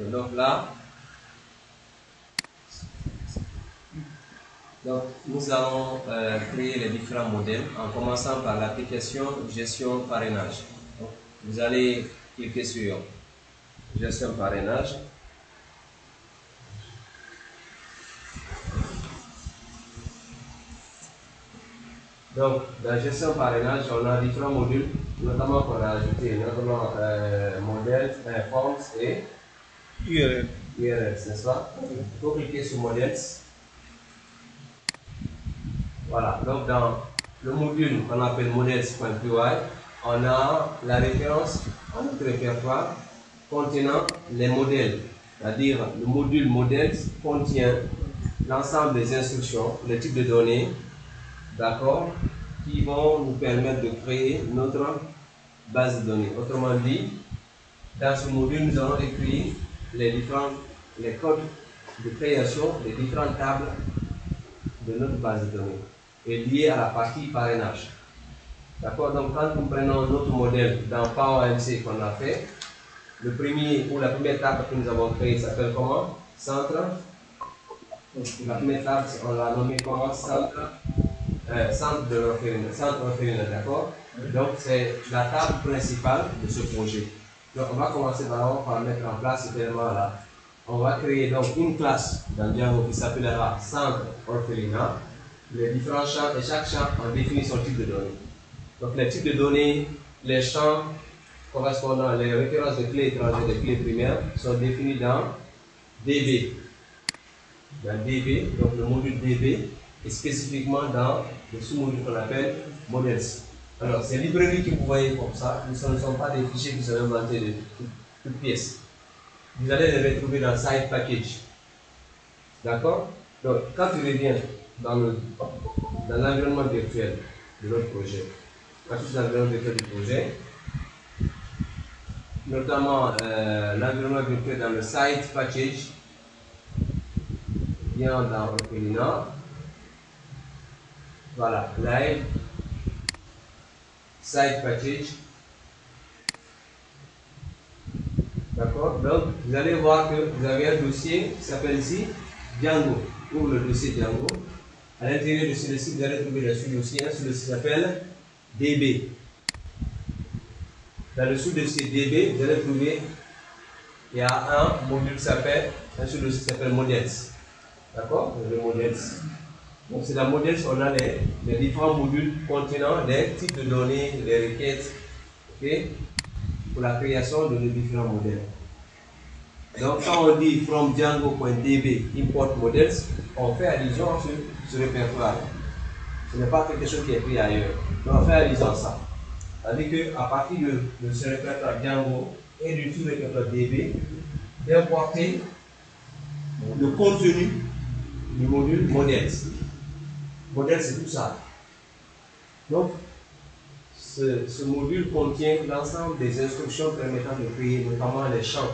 Et donc là, nous allons créer les différents modèles en commençant par l'application gestion parrainage. Donc, vous allez cliquer sur gestion parrainage. Donc, dans la gestion parrainage, on a différents modules, notamment qu'on a ajouté, notamment modèles, forms et URLs, n'est-ce pas? Il faut cliquer sur modèles. Voilà, donc dans le module qu'on appelle models.py, on a la référence à notre répertoire contenant les modèles. C'est-à-dire, le module models contient l'ensemble des instructions, le type de données, d'accord, qui vont nous permettre de créer notre base de données. Autrement dit, dans ce module, nous allons écrire les codes de création des différentes tables de notre base de données et liées à la partie parrainage. D'accord? Donc, quand nous prenons notre modèle dans PowerMC qu'on a fait, le premier ou la première table que nous avons créée s'appelle comment? Centre. La première table, on l'a nommée comment? Centre de référence, d'accord? Donc, c'est la table principale de ce projet. Donc, on va commencer d'abord par mettre en place ce élément-là. On va créer donc une classe dans Django qui s'appellera centre orphelinat. Les différents champs et chaque champ en définit son type de données. Donc, les types de données, les champs correspondant, les références de clés étrangères, des clés primaires sont définis dans DB. Dans DB, donc le module DB, et spécifiquement dans le sous-module qu'on appelle models. Alors, ces librairies que vous voyez comme ça, ce ne sont pas des fichiers qui sont inventés de toutes pièces. Vous allez les retrouver dans Site Package. D'accord? Donc, quand tu reviens dans l'environnement virtuel de notre projet, ensuite l'environnement virtuel du projet, notamment l'environnement virtuel dans le Site Package, bien dans Orphelinat, voilà, Live, Site Package. D'accord? Donc, vous allez voir que vous avez un dossier qui s'appelle ici Django, ou le dossier Django. À l'intérieur de ce dossier, vous allez trouver le sous-dossier. Un sous-dossier s'appelle DB. Dans le sous-dossier DB, vous allez trouver, il y a un module qui s'appelle, un sous-dossier qui s'appelle Models. D'accord? Le Models. Donc, c'est dans Models, on a les différents modules contenant les types de données, les requêtes, ok, pour la création de nos différents modèles. Donc, quand on dit from Django.db import models, on fait allusion à ce répertoire. Ce n'est pas quelque chose qui est pris ailleurs. Donc, on fait allusion à ça. C'est-à-dire qu'à partir de ce répertoire Django et du sous-répertoire DB, d'importer le contenu du module models. Modèle, c'est tout ça. Donc, ce module contient l'ensemble des instructions permettant de créer notamment les champs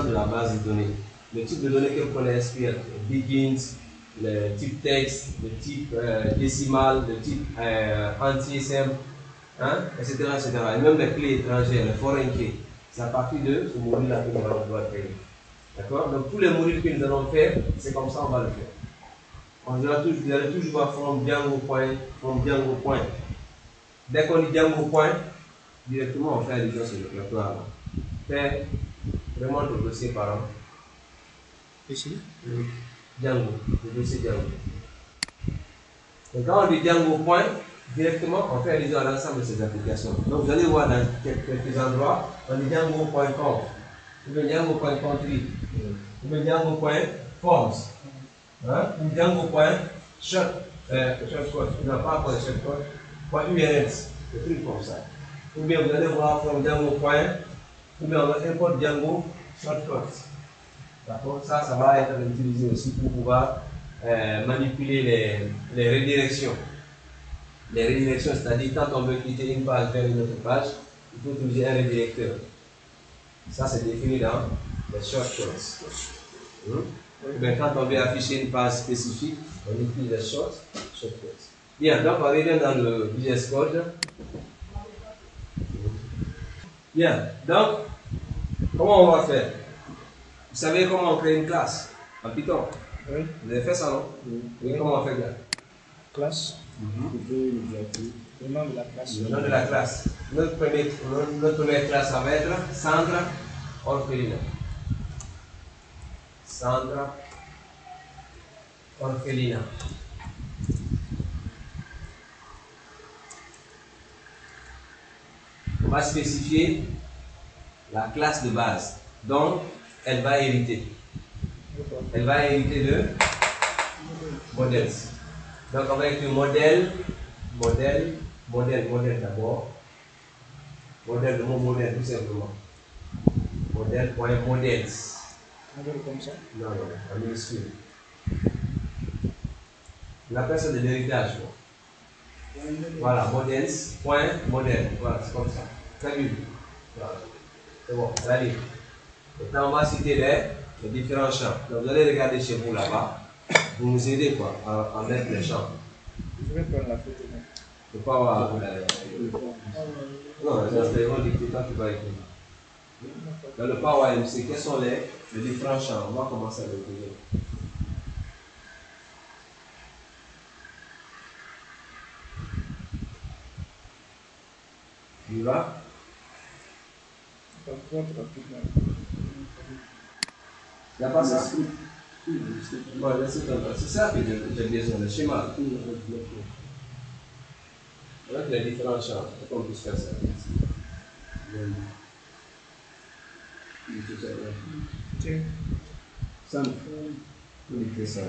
de la base de données. Le type de données que vous connaissez, begins, le type texte, le type décimal, le type entier simple, hein, etc., etc. Et même les clés étrangères, les foreign keys. C'est à partir de ce module-là que nous allons pouvoir créer. D'accord? Donc, tous les modules que nous allons faire, c'est comme ça qu'on va le faire. Vous allez toujours voir from Django point. Dès qu'on dit Django point, directement on fait allusion sur le répertoire. Fait vraiment le dossier par an. Ici? Django, le dossier Django. Et quand on dit Django point, directement on fait allusion à l'ensemble de ces applications. Donc vous allez voir dans quelques endroits, on dit Django.com, ou bien Django.country, ou bien Django.forms. Hein? Ou Django.shortcode, non pas .shortcode, .urls, des trucs comme ça. Ou bien vous allez voir from Django. Ou bien on va import Django shortcode. D'accord? Ça va être utilisé aussi pour pouvoir manipuler les redirections. Les redirections, c'est-à-dire quand on veut quitter une page vers une autre page, il faut utiliser un redirecteur. Ça, c'est défini dans les shortcodes. Mais quand on veut afficher une page spécifique, on utilise les shortcodes. Bien, donc on revient dans le VS Code. Bien, donc, comment on va faire? Vous savez comment on crée une classe en Python? Oui. Vous avez fait ça, non? Oui. Comment on fait ça? Classe. Le nom de la classe. Le nom de la classe. Notre première classe, ça va être Sandra Orphelina. Sandra Orphelina. On va spécifier la classe de base. Donc, elle va hériter. Elle va hériter de modèles. Donc, on va écrire modèle d'abord. Modèle, le mot modèle, tout simplement. Modèle.modèles. Modèle comme ça. Non, en minuscule. On appelle ça de l'héritage. Voilà, modèles.modèle. Voilà, c'est comme ça. Très bien. Voilà. C'est bon, allez. Maintenant, on va citer les différents champs. Donc, vous allez regarder chez vous là-bas. Vous nous aidez quoi, à mettre les champs. Je vais prendre la photo. Je ne peux pas avoir. Non, les vont dicter, toi tu vas écrire. Dans le Power MC, quels sont les différents champs? On va commencer avec les. Il va? Il n'y a pas ça? Bon, c'est ça que j'ai besoin, le schéma. Avec les différents champs, on peut faire ça. Ça, on écrit ça.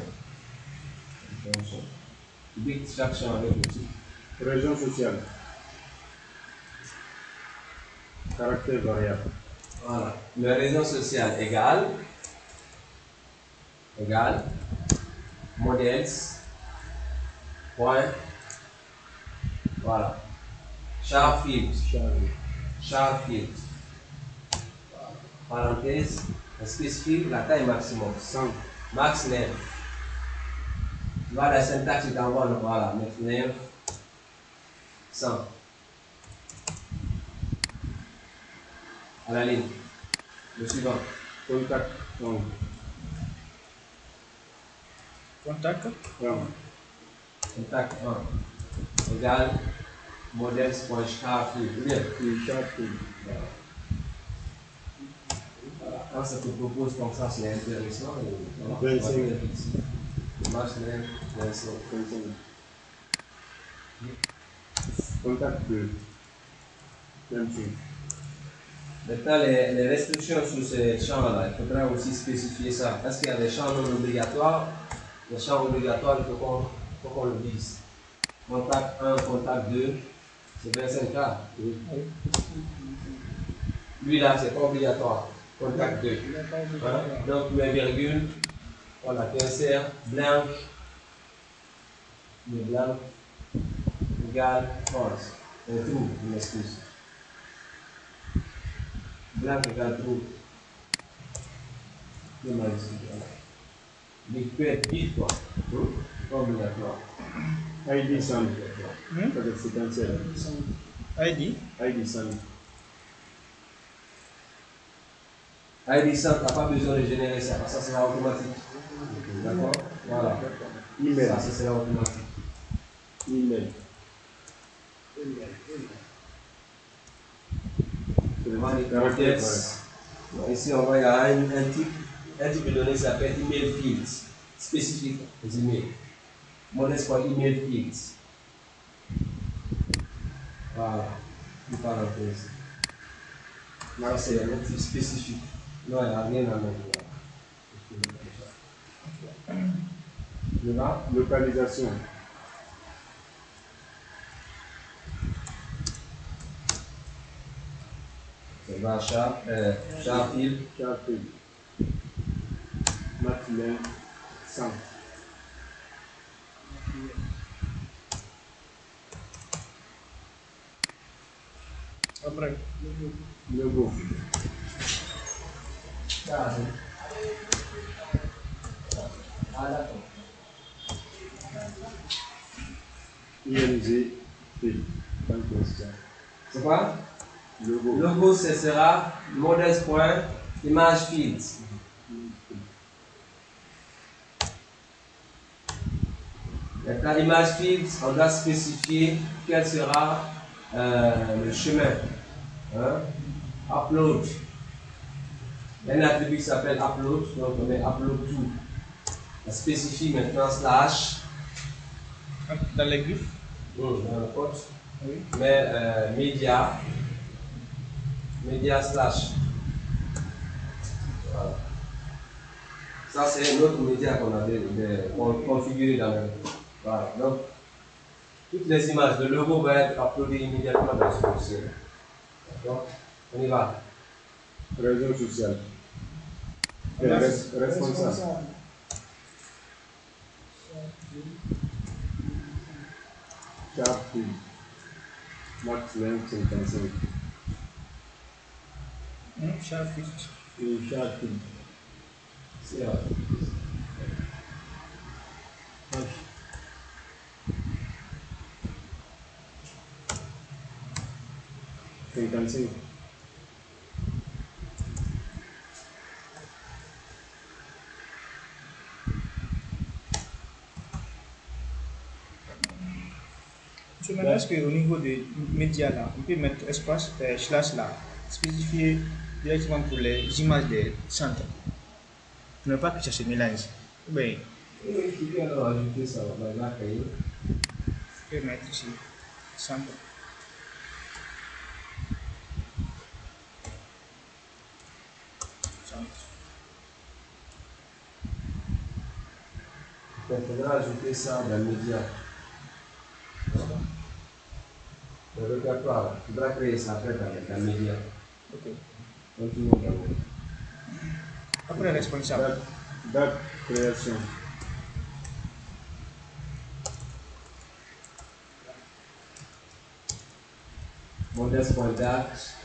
Tu dis que chaque champ avec le type. Région sociale. Caractère variable. Voilà. La raison sociale égale modèles point voilà char field parenthèse on spécifie la taille maximum 100. max name. Voilà la syntaxe est en bas, voilà max name 100 à la ligne. Le suivant. Contact 1. Contact. 1 égale modèles.charfield. Bien. Quand ça te propose comme ça, c'est intéressant. 25. Max name 25. Contact 2. 25. Maintenant, les restrictions sur ces champs-là, il faudra aussi spécifier ça. Est-ce qu'il y a des champs non obligatoires? Les champs obligatoires, il faut qu'on le dise. Contact 1, contact 2, c'est 25 cas. Oui. Lui là, c'est pas obligatoire. Contact 2. Hein? Donc, mes virgules, voilà, insert, blanc, le blanc, égale, false. Un trou, une excuse. Blanc égale trou. C'est magnifique. Mais il peut être vide, quoi. Pas obligatoire. ID 100. C'est séquentiel. ID. ID 100. ID 100, tu n'as pas besoin de générer ça, parce que ça sera automatique. D'accord? Voilà. Email. Ça sera automatique. Email. Ici, on va y avoir un type de données qui s'appelle email fields, spécifique aux emails. Modèle pour email fields. Voilà, une parenthèse. Là, c'est un type spécifique. Non, il n'y a rien à mettre là. Localisation. C'est va Charfield. Charfield. Matilin 100. Après. Logo. ING. C'est quoi? Logo. Logo, ce sera models.imagefields. Maintenant, image field, on doit spécifier quel sera le chemin. Hein? Upload. Il y a un attribut qui s'appelle upload, donc on met upload to. On spécifie maintenant slash. Dans les griffes? Dans le code. Oui. Mais media slash. Voilà. Ça, c'est notre média qu'on avait configuré dans le. Voilà. Donc, toutes les images, le logo va être uploadé immédiatement dans ce dossier. D'accord? On y va. Réseau social. Responsable. Sharp Team. Max length 55. Sharp field. Et Sharp Team. C'est là. H55. Maintenant, est-ce qu'au niveau des médias là, on peut mettre espace slash là, spécifier directement pour les images des centres. Pour ne pas que ça se mélange. Oui. Oui, tu peux alors ajouter ça, on va créer. Je peux mettre ici centre. Il faudra ajouter ça dans le média. Le répertoire, tu dois créer ça après dans le média. Ok. Continue d'abord. Après responsable. Date création. Modeste.date.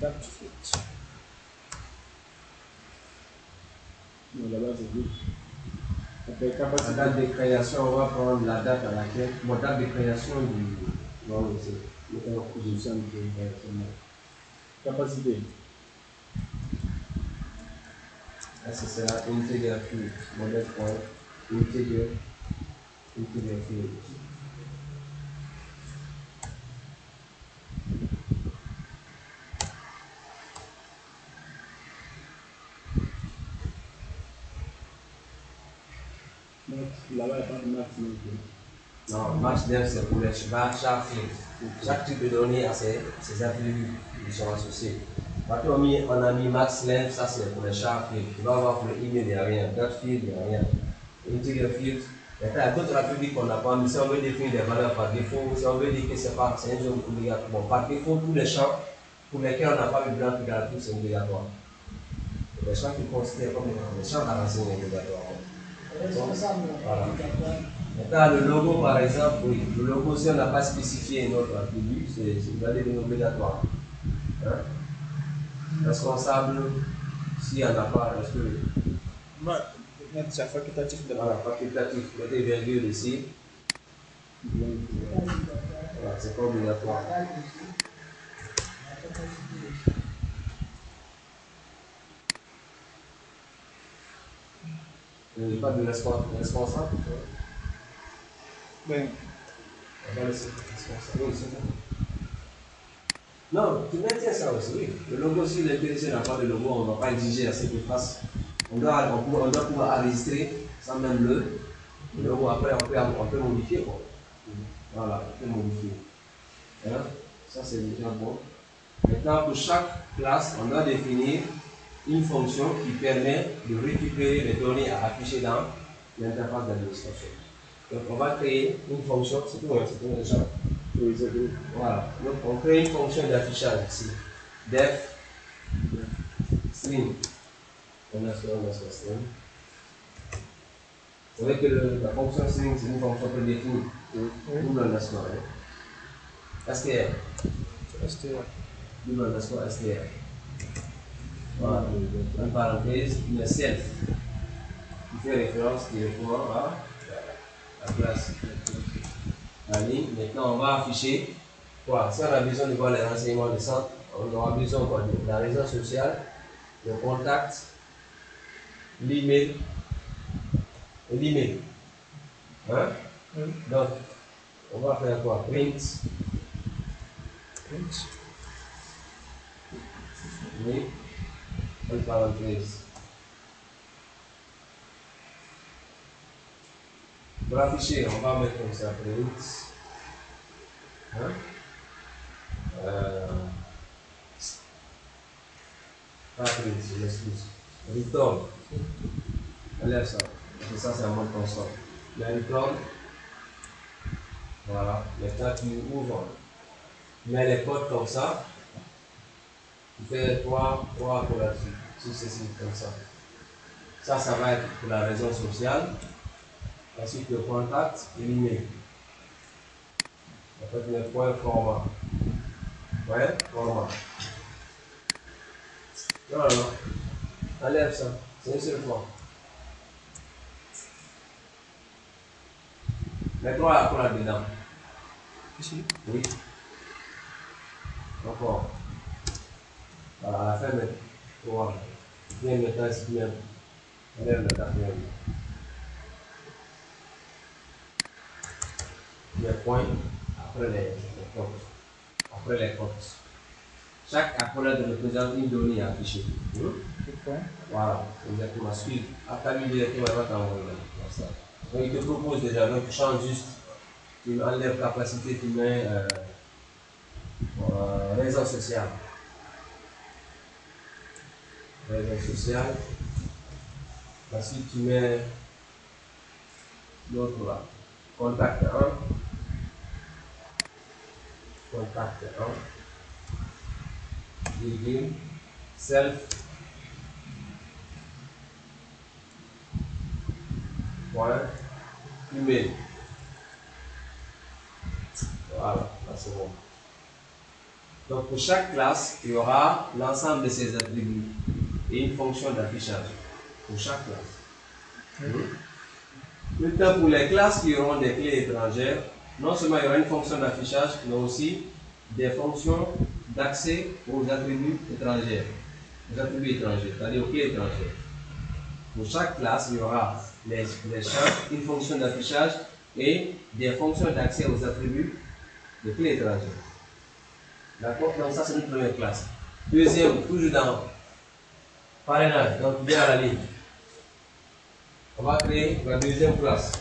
Date fit. Non, là-bas, c'est good. Après, La capacité. date de création, on va prendre la date à laquelle. Mon date de création du. Non, c'est. Capacité. Là, ce sera integer field. Modeste.integer. Integer field. Là-bas, il n'y a pas de max non plus. Non, max dev c'est pour les chaque field. Chaque type de données a ses attributs qui sont associés. Maintenant, on a mis max length, ça c'est pour les char field. Tu vas voir pour le email, il n'y a rien. Dot field, il n'y a rien. Integer field. Maintenant, il y a d'autres attributs qu'on n'a pas mis. Si on veut définir des valeurs par défaut, si on veut dire que c'est un zone obligatoire. Bon, par défaut, tous les champs pour lesquels on n'a pas mis blanc tout, c'est obligatoire. Les champs qui considèrent comme les champs à racines obligatoires. Voilà. Maintenant, le logo, par exemple, oui, le logo, si on n'a pas spécifié notre attribut, c'est obligatoire. Hein? Responsable, s'il n'y en a pas, est-ce que. Mettre ça facultatif de Voilà, facultatif, mettez virgule ici. Voilà, c'est pas obligatoire. Il n'y a pas de responsable. Ben, On va laisser responsable. Oui, c'est bon. Non, tu maintiens ça aussi, oui. Le logo, si l'intéressé n'a pas de logo, on ne va pas exiger à ce qu'il fasse. On doit pouvoir enregistrer sans même le logo. Après, on peut modifier. Quoi. Voilà, on peut modifier. Hein? Ça, c'est déjà bon. Maintenant, pour chaque classe, on doit définir une fonction qui permet de récupérer les données à afficher dans l'interface d'administration. Donc, on va créer une fonction, c'est tout, c'est tout déjà. Oui, c'est good. Voilà, donc on crée une fonction d'affichage ici. Def string. String. Vous voyez que la fonction string, c'est une fonction prédéfinie. Double underscore. STR. Double underscore STR. Voilà, une parenthèse, le self, qui fait référence directement à la classe. La ligne. Maintenant, on va afficher quoi? Si on a besoin de voir les renseignements de centre, on aura besoin quoi, de la réseau social, le contact, l'email et l'email. Hein? Oui. Donc, on va faire quoi? Print. Print. Oui. Une parenthèse. Pour afficher, on va mettre comme ça print. Hein? Pas print, je m'excuse. Return. Enlève ça. Et ça, c'est un mode console. Le return. Voilà. Maintenant, tu ouvres. Tu mets les codes comme ça. Tu fais trois là-dessus. Successifs comme ça. Ça va être pour la raison sociale. Ensuite, le contact et l'email. En fait, le point format. Ouais, format. Non, non. Enlève ça. C'est une seule fois. Mets-toi la colle là-dedans. Ici. Oui. Encore. Voilà, à la fin, voilà. Viens maintenant ici, bien. Enlève le quatrième. Les points après les cotes. Après les cotes. Chaque accolade représente une donnée affichée. Le point. Voilà, exactement. Suivre. Après lui, directement, il va t'envoyer là. Donc, il te propose déjà, donc tu changes juste. Tu enlèves capacité, tu mets réseau social. Réseau social. Ensuite, tu mets l'autre là. Contact 1. Contact 1. Begin. Self. Point. Email. Voilà, là c'est bon. Donc pour chaque classe, il y aura l'ensemble de ses attributs et une fonction d'affichage pour chaque classe. Maintenant, pour les classes qui auront des clés étrangères, non seulement il y aura une fonction d'affichage, mais aussi des fonctions d'accès aux attributs étrangers. Les attributs étrangers, c'est-à-dire aux clés étrangères. Pour chaque classe, il y aura les champs, une fonction d'affichage et des fonctions d'accès aux attributs de clés étrangères. D'accord? Donc ça c'est notre première classe. Deuxième, toujours dans parrainage, donc bien à la ligne. On va créer la deuxième classe.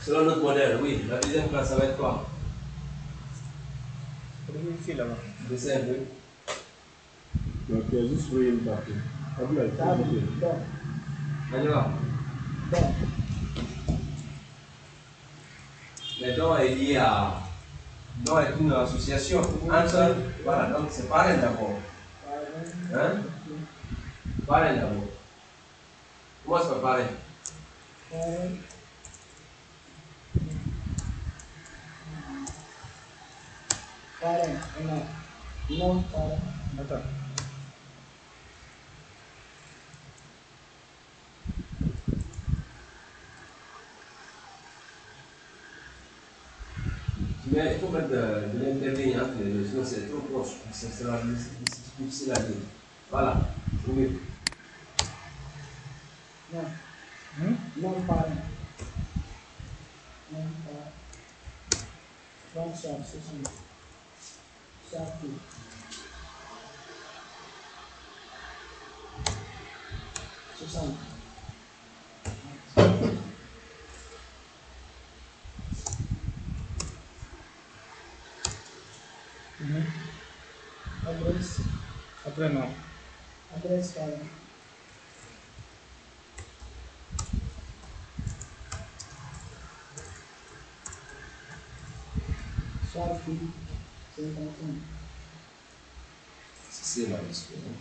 Selon notre modèle, oui, la deuxième classe, ça va être quoi? Vérifiez là-bas. Dessin un peu. Donc, il y a juste une partie. On y va. Le don est lié à. Don est une association entre. Voilà, donc c'est parrain d'abord. Hein? Parrain d'abord. Comment c'est pas parrain? Non, Attends. Mais il faut mettre de l'interligne entre les deux, sinon c'est trop proche. Ça sera difficile à lire. Voilà, oui. non, parent. Non, parent. Donc, c'est ça. C'est ça. Adresse. Après non. Adresse parent. Sharpie. C'est important. C'est la discussion.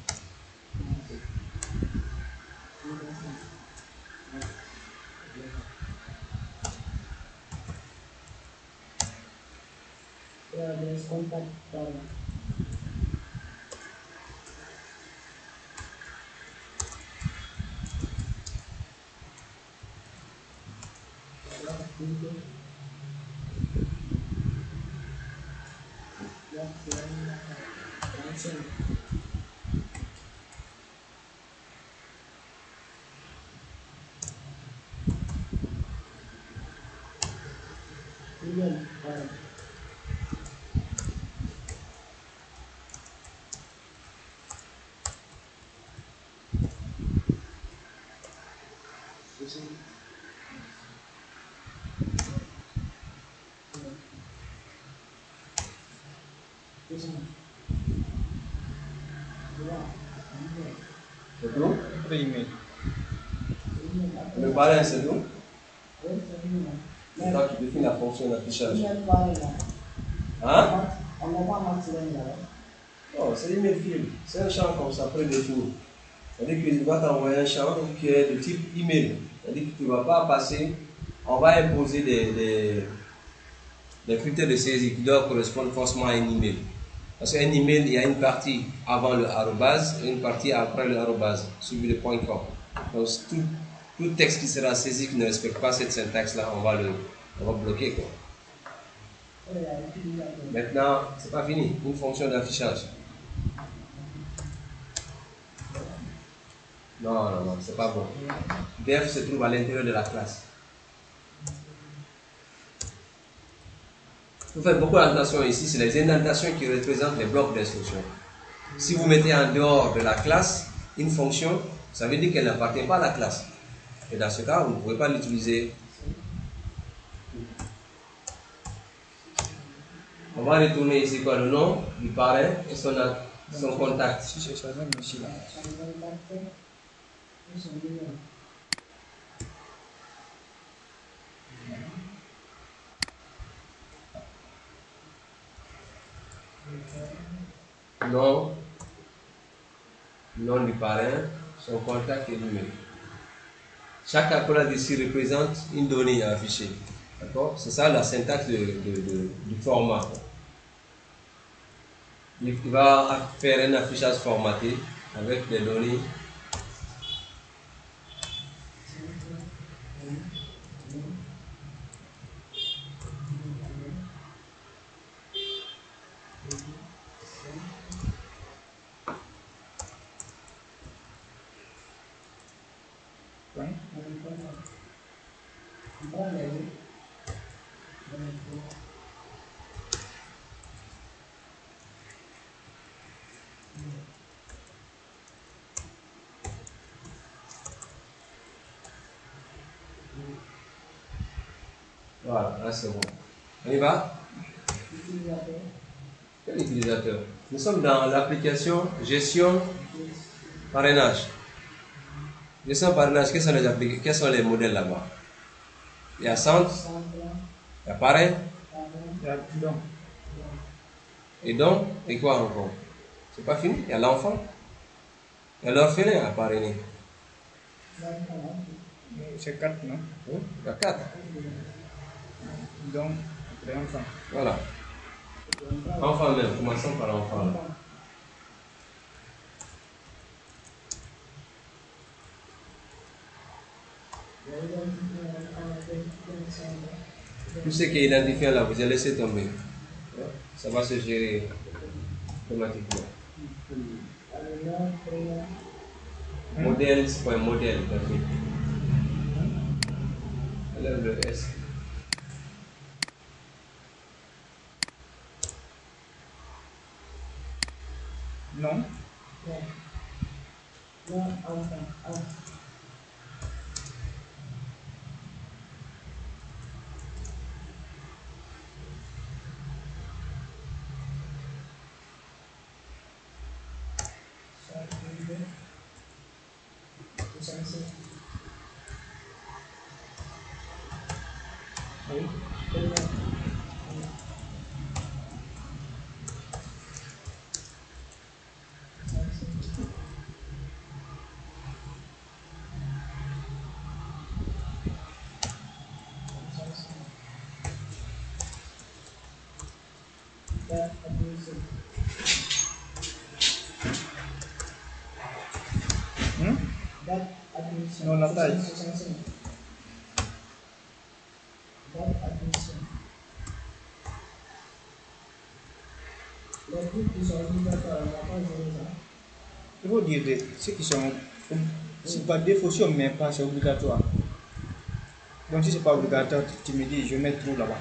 Adresse contact parent. C'est tout? Après email. Le parrain, c'est tout? C'est toi qui définis la fonction d'affichage. Hein? Non, c'est l'email field. C'est un champ comme ça, prédéfini. C'est-à-dire qu'il va t'envoyer un champ qui est de type email. C'est-à-dire que tu ne vas pas passer, on va imposer des critères de saisie qui doivent correspondre forcément à un email. Parce qu'un email, il y a une partie avant le arrobase et une partie après le arrobase, suivi de .com. Donc tout texte qui sera saisi qui ne respecte pas cette syntaxe-là, on va bloquer, quoi. Maintenant, c'est pas fini, une fonction d'affichage. Non, c'est pas bon. Def se trouve à l'intérieur de la classe. Vous faites beaucoup d'indentations ici, c'est les indentations qui représentent les blocs d'instruction. Si vous mettez en dehors de la classe une fonction, ça veut dire qu'elle n'appartient pas à la classe. Et dans ce cas, vous ne pouvez pas l'utiliser. On va retourner ici quoi, le nom du parrain et son contact. Si c'est ça, même ici là. Nom du parrain, son contact et numéro. Chaque accolade ici représente une donnée à afficher. D'accord? C'est ça la syntaxe du format. Il va faire un affichage formaté avec des données. Voilà, là c'est bon. On y va? Quel utilisateur? Nous sommes dans l'application gestion parrainage. Gestion parrainage, quels sont les modèles là-bas? Il y a centre, il y a parrain, Il y a don. et donc, et quoi encore? C'est pas fini, il y a l'enfant, il y a l'orphelin à parrainer. C'est 4, non? Il y a 4. Donc, après enfant. Voilà. Enfant même, commençons par l'enfant. Tout ce qui est identifiant là, vous allez laisser tomber. Ça va se gérer automatiquement. Modèle, c'est pas un modèle. Enlève le S. Non. Oui. Non, la taille. Il faut dire que ceux qui sont, c'est par défaut, si on ne met pas, c'est obligatoire. Donc si ce n'est pas obligatoire, tu me dis, je mets trop là-bas.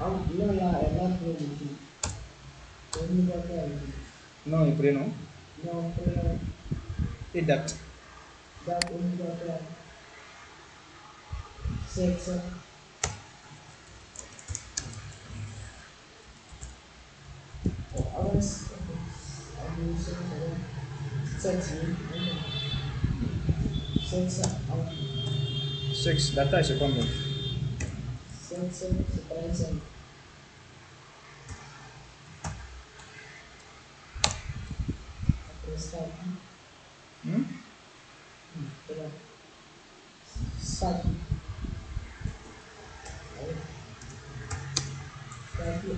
Non, là, elle a pris le tout. On y va faire le tout. Nom et prénom. Non, prénom, Et date. date, on y va faire. Sexe, avance. Sexe, sexe, Sexe, la taille c'est combien? sexe, c'est 45. Après, statut, voilà. Statut. Statut,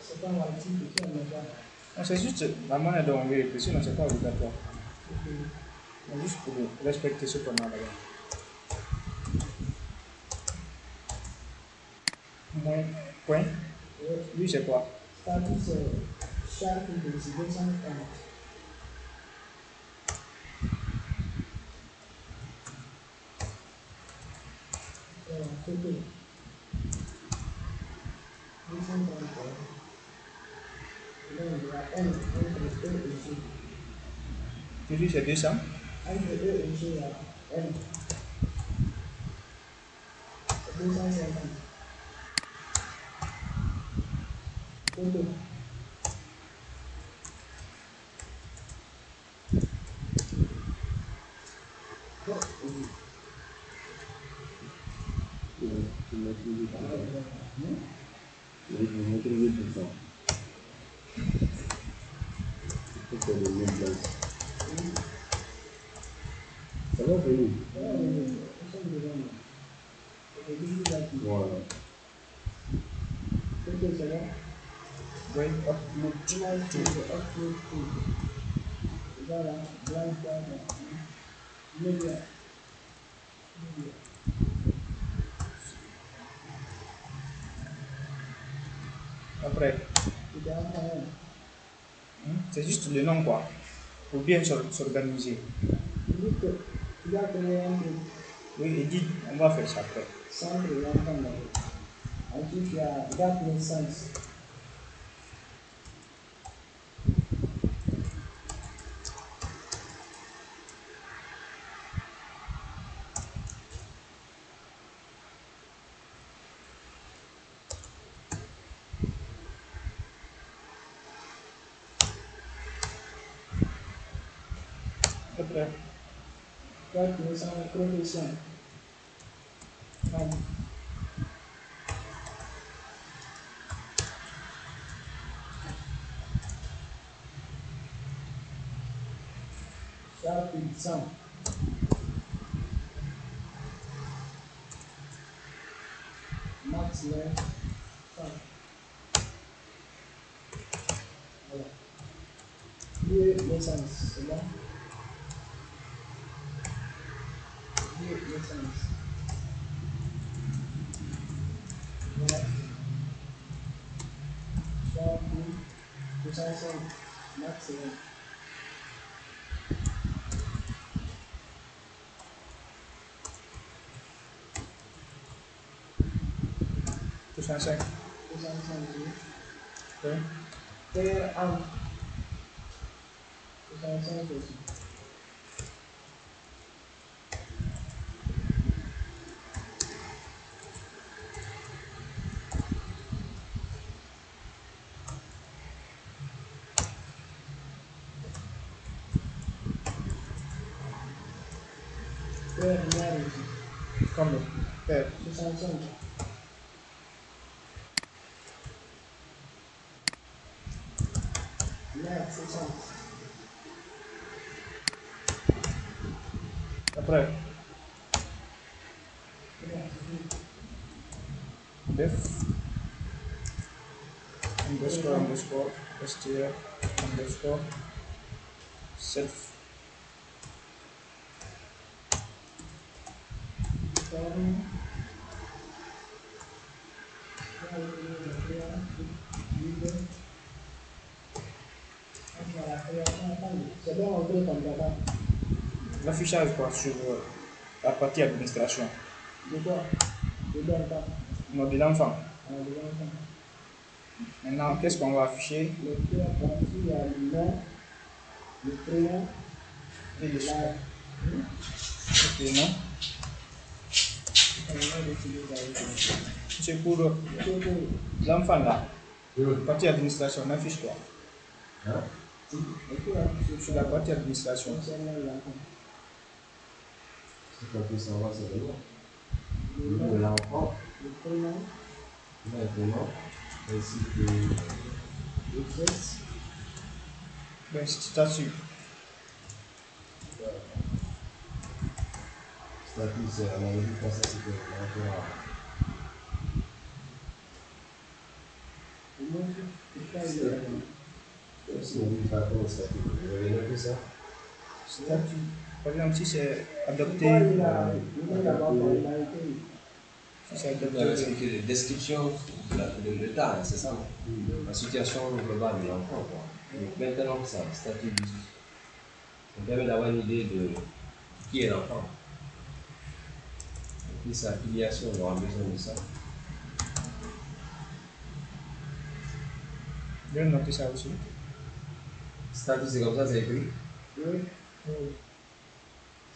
c'est pas un article qui est pas. Non, c'est juste la manière dont on vérifie, sinon c'est pas obligatoire. Mais juste pour respecter ce qu'on a là-bas. Moins, point. Lui c'est quoi? Statut, c'est chaque de 240. Photo. 240. Là, il y a N entre E et G. Tu dis c'est 200? Entre E et G, il y a N. C'est 250. Photo. Tu mets 8%. Oui, je vais mettre 8%. C'est le même place. Ça va venir. Voilà. Photo, c'est là. Going up, look. Image to upload to. Voilà, blank data. Media. Après, c'est juste le nom quoi. Pour bien s'organiser. Tu dois créer un truc. Oui, il dit, on va faire ça après. Centre et l'enfant là. Ensuite, il y a date de naissance. Après, Date de naissance, profession. Chapitre 100. Max lève 100. Voilà. Lieu de naissance, c'est bon. Lieu de naissance. Voilà. Chapitre 205. Max lève. tout ça, c'est. 205. Oui. Terre en 205 aussi. Terre mère aussi. Comme père. 65. Mère 60. Après, Mère 60. def, underscore, str, underscore, self. C'est bien entré comme data. L'affichage quoi sur la partie administration. De quoi? De data. nom de l'enfant. Alors, de l'enfant. Maintenant, qu'est-ce qu'on va afficher? Les trois parties, il y a le nom, le prénom, Et le la... Ok, non? C'est pour l'enfant là. Partie administration, on affiche quoi? Hein? Sur la partie administration. Concernant l'enfant. C'est qu'on peut savoir, c'est le nom. Le nom de l'enfant. Le prénom, Maintenant, ainsi que le sexe, Ben, statut. statut, c'est on avait dit pas ça, c'est que l'enfant. le nom, c'est ça, il y a Si on dit pas trop statut, vous avez noté ça? Statut. Par exemple, si c'est adopté, Pourquoi il a été si c'est On avait adopté, expliqué les descriptions de l'état, hein, c'est ça. La situation globale de l'enfant. Quoi. Donc maintenant, ça, statut du. Ça permet d'avoir une idée de qui est l'enfant. Et puis sa filiation, on aura besoin de ça. je vais noter ça aussi. Statut, c'est comme ça, c'est écrit. Oui.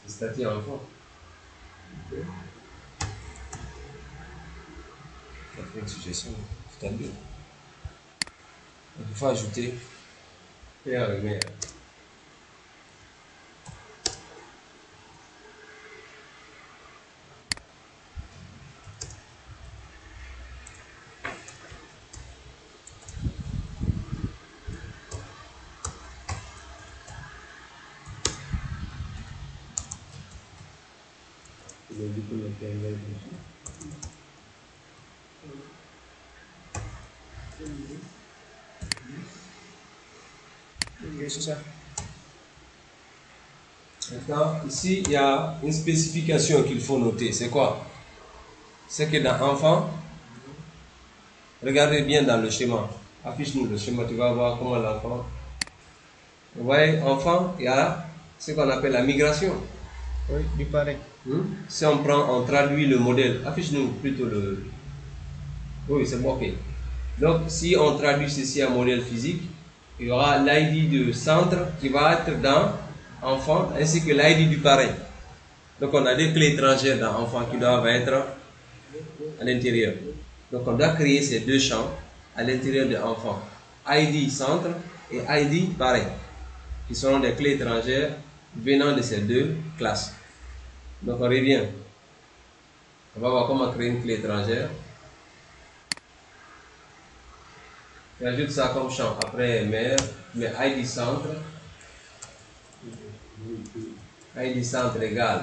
C'est statut enfant. Ça fait une suggestion. Statut. Donc, il faut ajouter père et mère. Vous avez dit que le père est Oui, c'est ça. Maintenant, ici, il y a une spécification qu'il faut noter. C'est quoi? C'est que dans enfant, regardez bien dans le schéma. Affiche-nous le schéma, tu vas voir comment l'enfant. Vous voyez, enfant, il y a ce qu'on appelle la migration. Oui, du pareil. Si on prend, on traduit le modèle, affiche-nous plutôt le. Oui, c'est bon, ok. Donc, si on traduit ceci en modèle physique, il y aura l'ID de centre qui va être dans enfant ainsi que l'ID du parrain. Donc, on a des clés étrangères dans enfant qui doivent être à l'intérieur. Donc, on doit créer ces deux champs à l'intérieur de enfant. ID centre et ID parrain, qui seront des clés étrangères venant de ces deux classes. Donc, on revient. On va voir comment créer une clé étrangère. J'ajoute ça comme champ. Après mère, mais ID centre. ID centre égale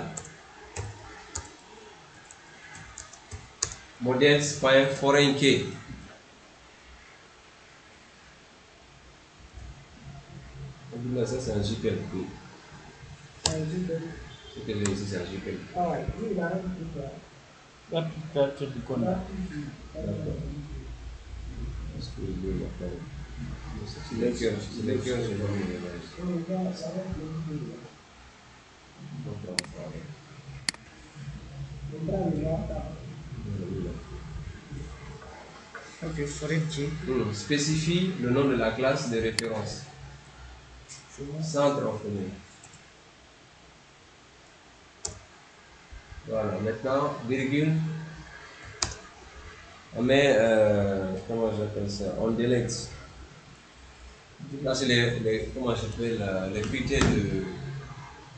models.foreign key. Ça c'est un JPL. C'est un JPL. Ce que j'ai ici c'est un JPL. Ah ouais, lui, il a un truc là. Là, tu peux du con. Là, Est-ce que je vais l'appeler? C'est les cœurs, j'ai pas mis les mains. on va, ça va être le JPL. On prend le noir, ça. Ok, foreign key. Spécifie le nom de la classe de référence. Centre orphelinat. Voilà, maintenant, virgule. On met, comment j'appelle ça? On delete. Là, c'est comment j'appelle, les critères de,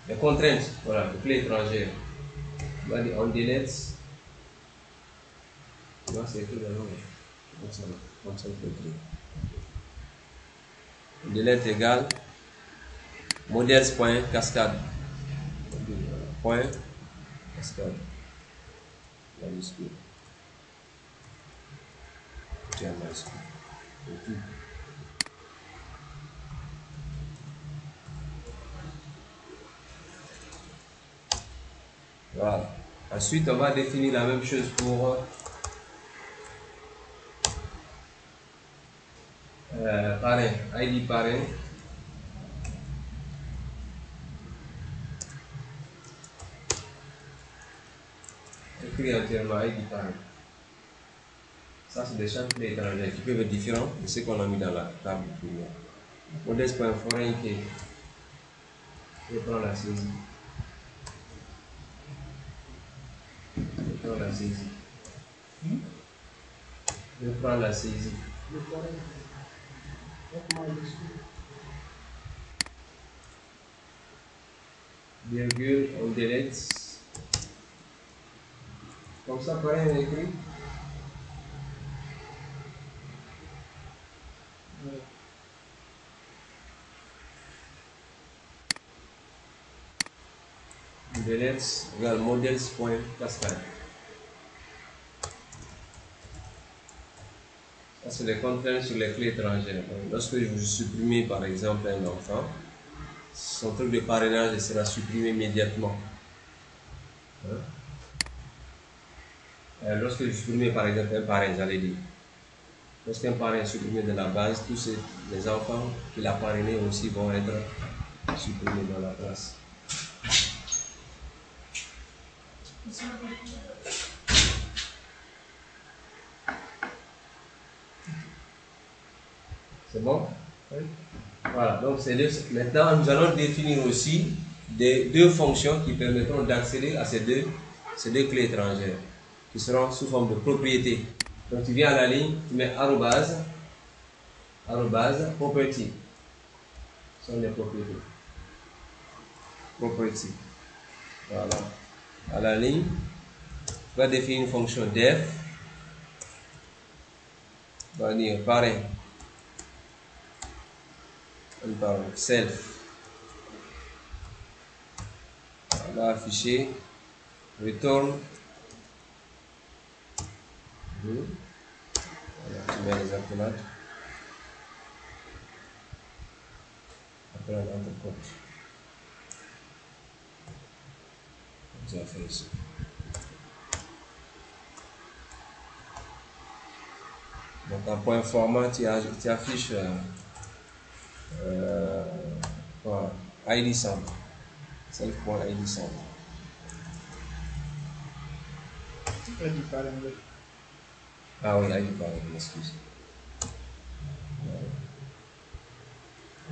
les contraintes, voilà, de clés étrangères. On delete. Là, c'est écrit dans l'angle. Comme ça, on peut écrire. Delete égale models.cascade. Point cascade. Majuscule. Tiens, majuscule. Et tout. Voilà. Ensuite, on va définir la même chose pour parrain, ID parrain. Écrit entièrement ID parrain. Ça, c'est des champs clés étrangères qui peuvent être différents de ce qu'on a mis dans la table première. Modèle.foreign key. Je prends la saisie. Je prends la saisie. Je prends la saisie. Le foreign. Comment il est Virgule, on delete. Comme ça, pareil, on écrit. Delete égale models.cascade. Ça, c'est les contraintes sur les clés étrangères. Donc, lorsque je supprime par exemple un enfant, son truc de parrainage sera supprimé immédiatement. Hein? Lorsque je supprime par exemple un parrain, j'allais dire. Lorsqu'un parrain est supprimé de la base, tous les enfants qu'il a parrainés aussi vont être supprimés dans la classe. C'est bon? Oui. Voilà, donc maintenant nous allons définir aussi deux fonctions qui permettront d'accéder à ces deux clés étrangères qui seront sous forme de propriété. Donc tu viens à la ligne, tu mets arrobase, property. Ce sont des propriétés. Property. Voilà. À la ligne, tu vas définir une fonction def. On va dire parrain. Self. On va afficher return. Voilà, tu mets les accolades. Accolade entre cotes. Tu vas faire ici. Donc en point format, tu affiches voilà, ID sample. Self.id sample. ID par anglais. Ah oui, ID par anglais, excuse.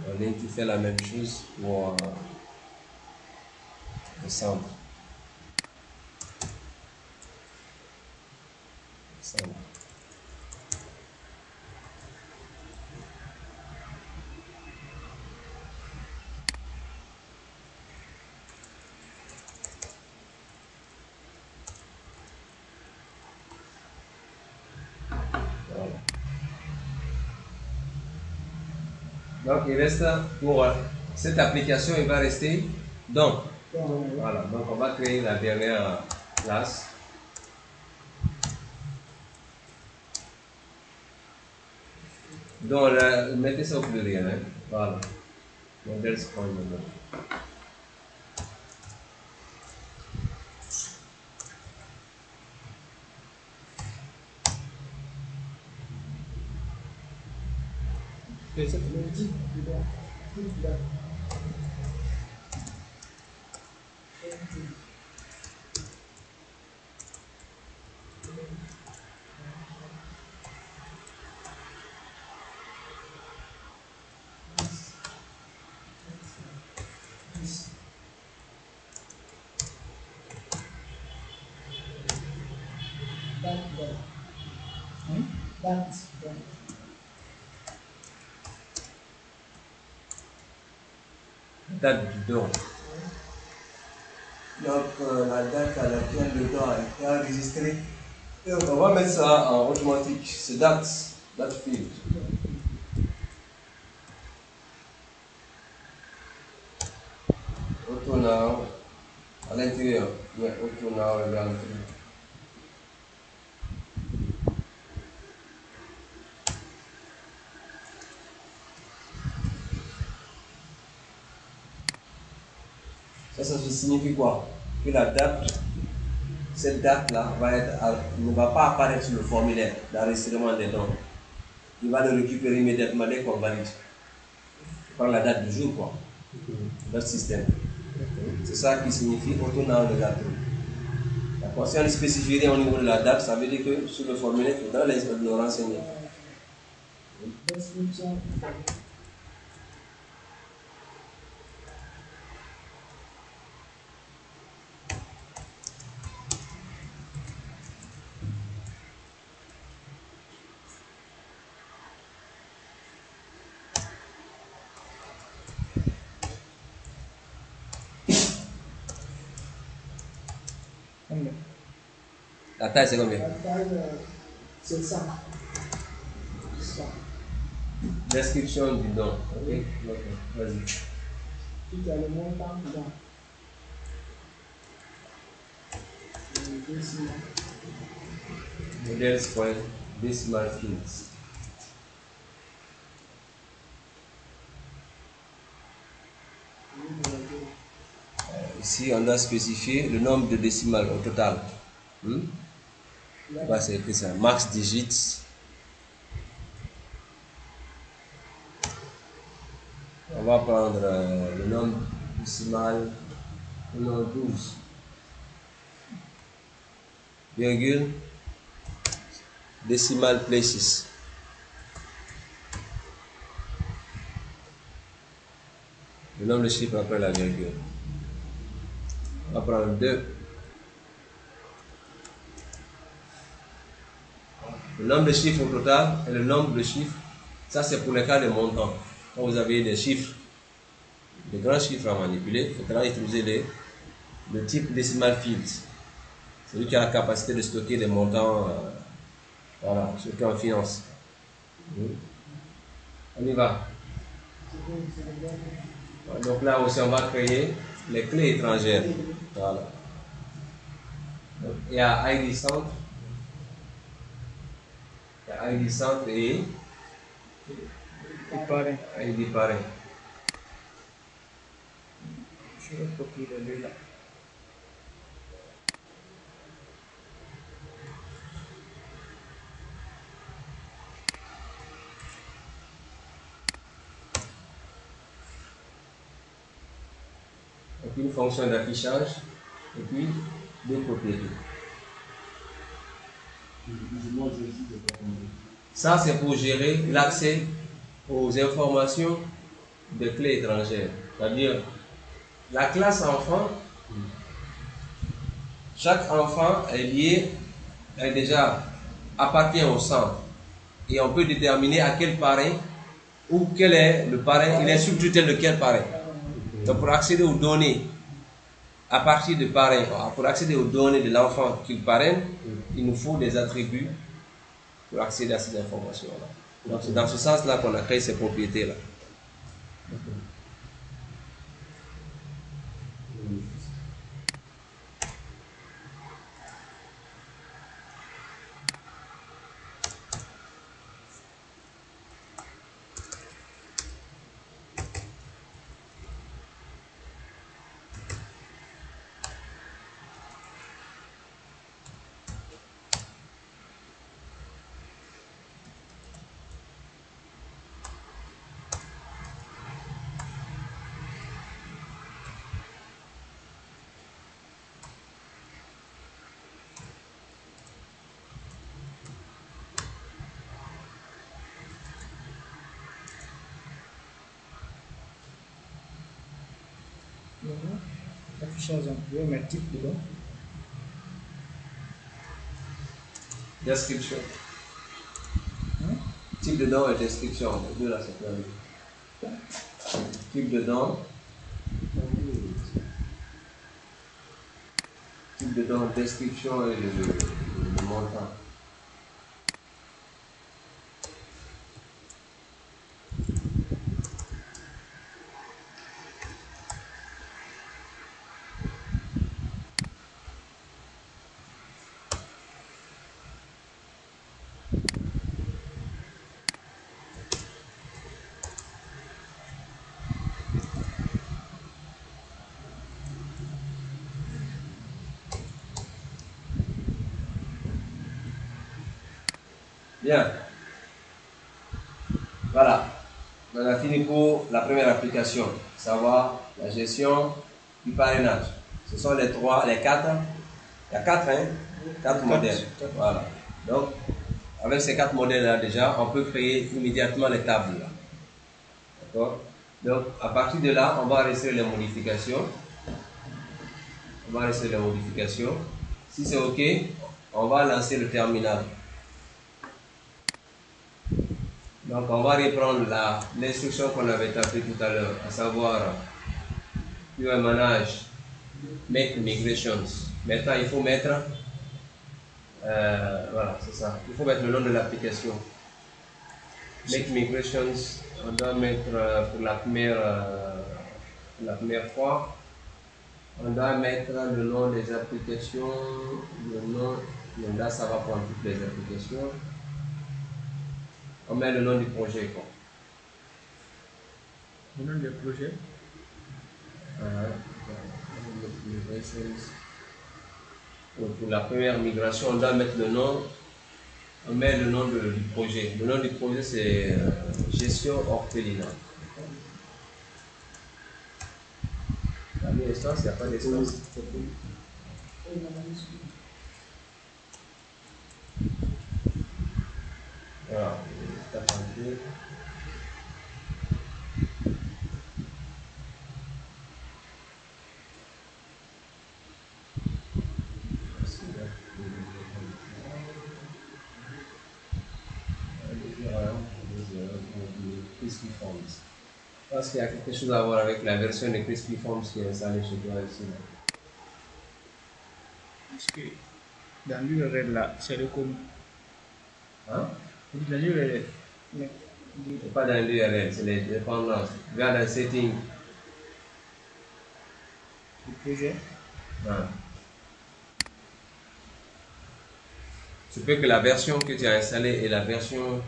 En ligne, tu fais la même chose pour le sample. Donc il reste pour cette application, il va rester donc. Voilà, donc on va créer la dernière classe. Donc mettez ça au pluriel, hein? Voilà. Models.model. Date du don. Donc la date à laquelle le don a été enregistré. Et on va mettre ça en automatique. C'est date field. Auto now à l'intérieur. Ouais, auto now égale true. Ça signifie quoi? Que la date, cette date-là ne va pas apparaître sur le formulaire d'enregistrement des dons. Il va le récupérer immédiatement dès qu'on valide. Par la date du jour, quoi. Notre système. C'est ça qui signifie auto now égale true. D'accord. Si on spécifie rien au niveau de la date, ça veut dire que sur le formulaire, il faudra le renseigner. Description. Combien? La taille, c'est combien? La taille, c'est ça. Ça. Description du don. Ok, vas-y. Tu as le montant dedans. Le décimal. Models point decimal fields. Ici, on a spécifié le nombre de décimales au total. C'est écrit ça. Max digits. On va prendre le nombre décimal, le nombre 12. Virgule. Decimal places. Le nombre de chiffres après la virgule. On va prendre 2. Le nombre de chiffres au total et le nombre de chiffres, ça c'est pour les cas de montant. Quand vous avez des chiffres, des grands chiffres à manipuler, il faudra utiliser le type decimal field. C'est lui qui a la capacité de stocker des montants, voilà, surtout en finance. On y va. Donc là aussi, on va créer les clés étrangères. Voilà. Donc, il y a ID centre. Il y a ID centre et Pareil. ID pareil. Je vais copier les deux là. Donc une fonction d'affichage et puis de copier. Ça c'est pour gérer l'accès aux informations de clés étrangères. C'est-à-dire la classe enfant, chaque enfant est lié, est déjà appartient au centre. Et on peut déterminer à quel parrain ou quel est le parrain, il est sous tutelle de quel parrain. Donc pour accéder aux données à partir de parrain, pour accéder aux données de l'enfant qu'il parraine, il nous faut des attributs pour accéder à ces informations-là. Donc c'est dans ce sens-là qu'on a créé ces propriétés-là. Affichage, je vais mettre type dedans. Description. Type dedans et description. Les deux là, c'est clair. Type dedans. Type dedans, description et le montant. Bien. Voilà. On a fini pour la première application, savoir la gestion du parrainage. Ce sont les quatre Il y a 4, hein? 4 modèles. Voilà. Donc, avec ces 4 modèles-là, déjà, on peut créer immédiatement les tables. D'accord? Donc, à partir de là, on va rester les modifications. On va rester les modifications. Si c'est OK, on va lancer le terminal. Donc, on va reprendre l'instruction qu'on avait tapée tout à l'heure, à savoir manage make migrations. Maintenant, il faut mettre, voilà, c'est ça. Il faut mettre le nom de l'application. Make migrations, on doit mettre pour la première fois, on doit mettre le nom des applications, le nom, donc là, ça va prendre toutes les applications. On met le nom du projet, quoi. Le nom du projet. Pour la première migration, on doit mettre le nom, on met le nom du projet. Le nom du projet, c'est gestion orphelinat. Il y a mis l'espace, il n'y a pas d'espace. Voilà, tape un peu. Crispy Forms. Je pense qu'il y a quelque chose à voir avec la version de Crispy Forms qui est installée chez toi ici. Parce que dans l'URL là, c'est le com. Hein? Dans l'URL. C'est pas dans l'URL, c'est les dépendances. Regarde dans Setting. Le projet. Hein. C'est peut que la version que tu as installée et la version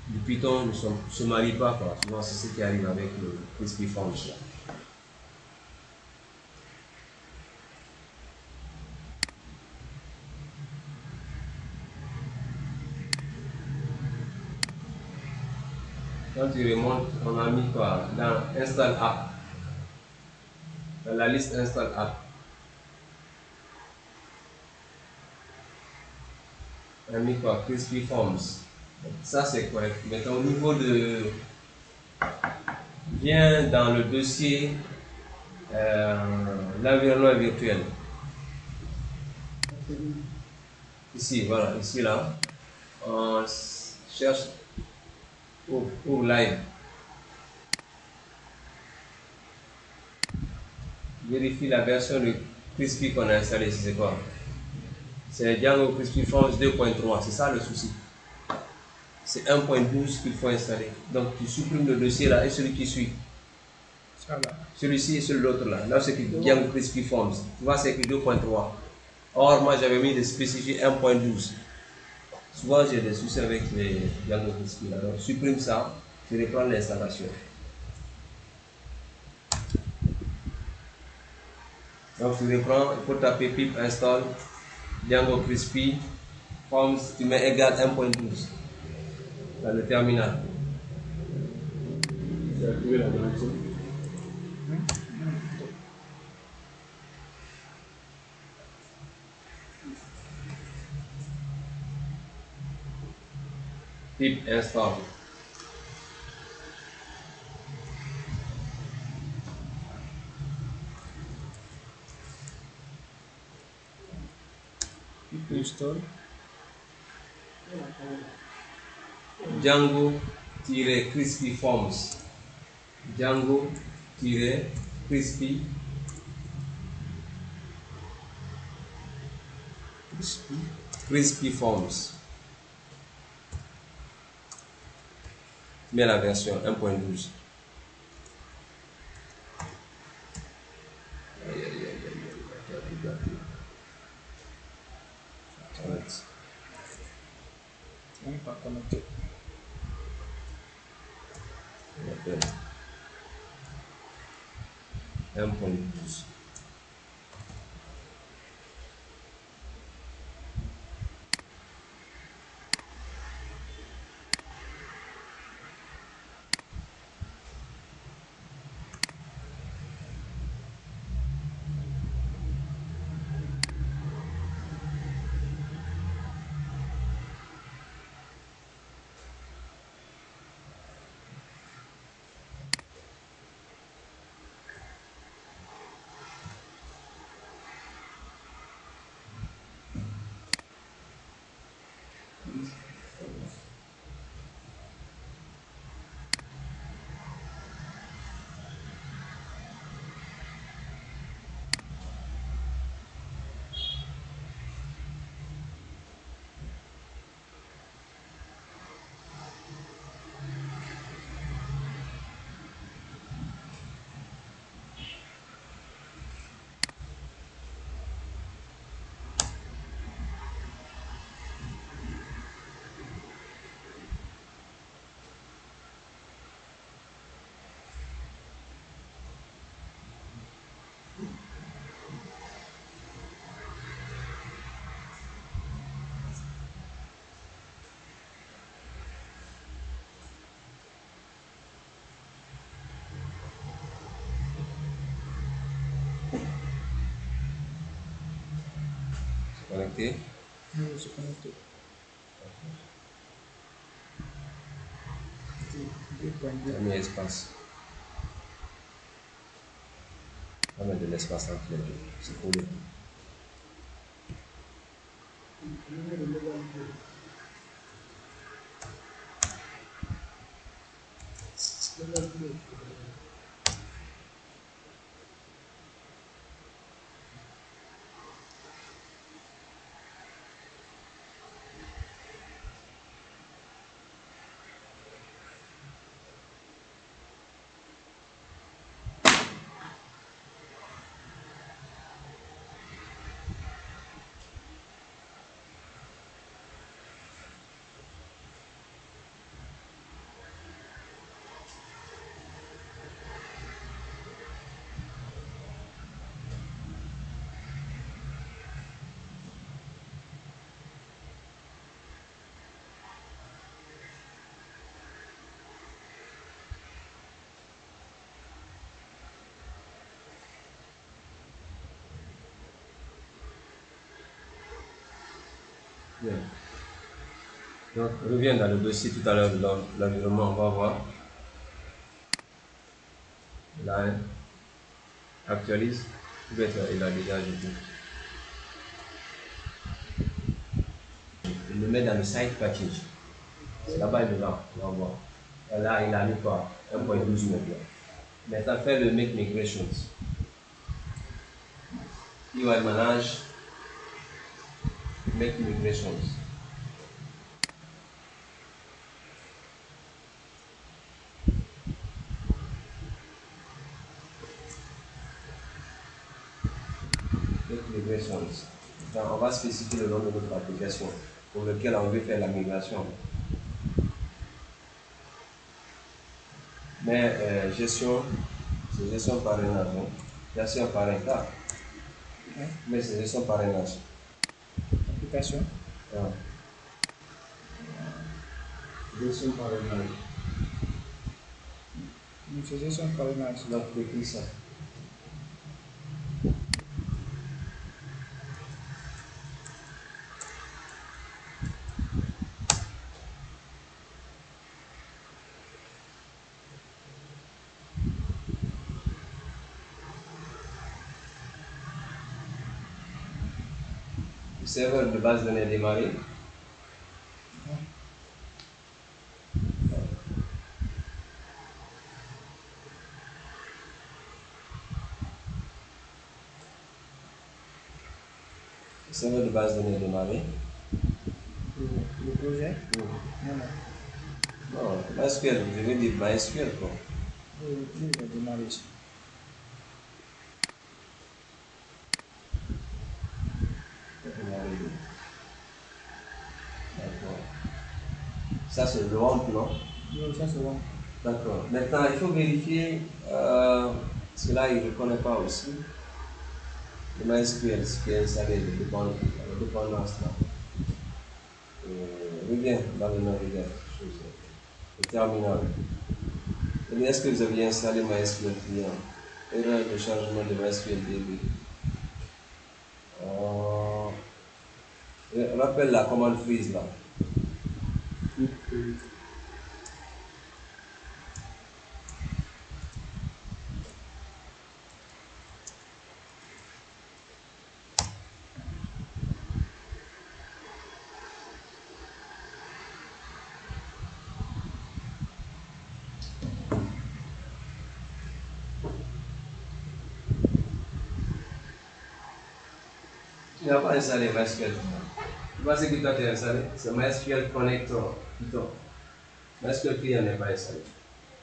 du Python ne se marient pas, quoi. Souvent, c'est ce qui arrive avec le Crispy Forms. Là. Quand tu remontes, on a mis quoi? Dans Install App. Dans la liste Install App. On a mis quoi? Crispy Forms. Ça c'est correct. Maintenant au niveau de... Viens dans le dossier l'environnement virtuel. Ici, voilà, ici là. On cherche pour live. Vérifie la version de Crispy qu'on a installée ici, c'est quoi? C'est Django Crispy Forms 2.3, c'est ça le souci. C'est 1.12 qu'il faut installer. Donc tu supprimes le dossier là et celui qui suit. Ça là. Celui-ci et celui-l'autre là. Là c'est Django Crispy Forms. Tu vois, c'est écrit 2.3. Or, moi j'avais mis de spécifier 1.12. Souvent j'ai des soucis avec les Django Crispy là. Donc supprime ça, tu reprends l'installation. Donc tu reprends, il faut taper pip install Django Crispy Forms, tu mets égal 1.12 dans le terminal. J'ai activé la connexion. Pip install. Install. Django-Crispy Forms. Django-Crispy Crispy Forms. Mets la version 1.12. On n'est pas connecté. On appelle 1.12. Connecté. Oui, c'est connecté. 2.2. On met espace. On met de l'espace entre les deux. C'est pour les. Bien. Donc, on revient dans le dossier tout à l'heure de l'environnement, on va voir. Là, hein, actualise. Peut-être il a déjà ajouté. Il le met dans le site package. C'est là-bas dedans, on va voir. Et là, il a mis quoi 1.12 maintenant. Maintenant, fait le make migrations. UI manage make migrations. Make migrations. Donc, on va spécifier le nom de notre application pour lequel on veut faire la migration. Mais gestion, c'est gestion parrainage. Hein? Gestion parrainage. Hein? Mais c'est gestion parrainage. Application. Ah. Gestion parrainage. Une gestion parrainage. Donc, écris ça. Le serveur de base de données démarré. Le serveur de base de données démarré. Le projet. Non, non. Non, MySQL, je veux dire MySQL quoi. Il va démarrer ici. D'accord. Ça c'est le WAMP, non? Oui, ça c'est bon. D'accord. Maintenant, il faut vérifier, parce que là, il ne reconnaît pas aussi le MySQL, ce qui est installé, la dépendance là. Reviens dans le navigateur, le terminal. Et est-ce que vous aviez installé MySQL client? Erreur de chargement de MySQL DB. Rappelle la commande freeze là. Tu n'as pas installé MySQL. Tu vois ce que tu as installé? C'est MySQL Connector. Python. MySQL client n'est pas installé.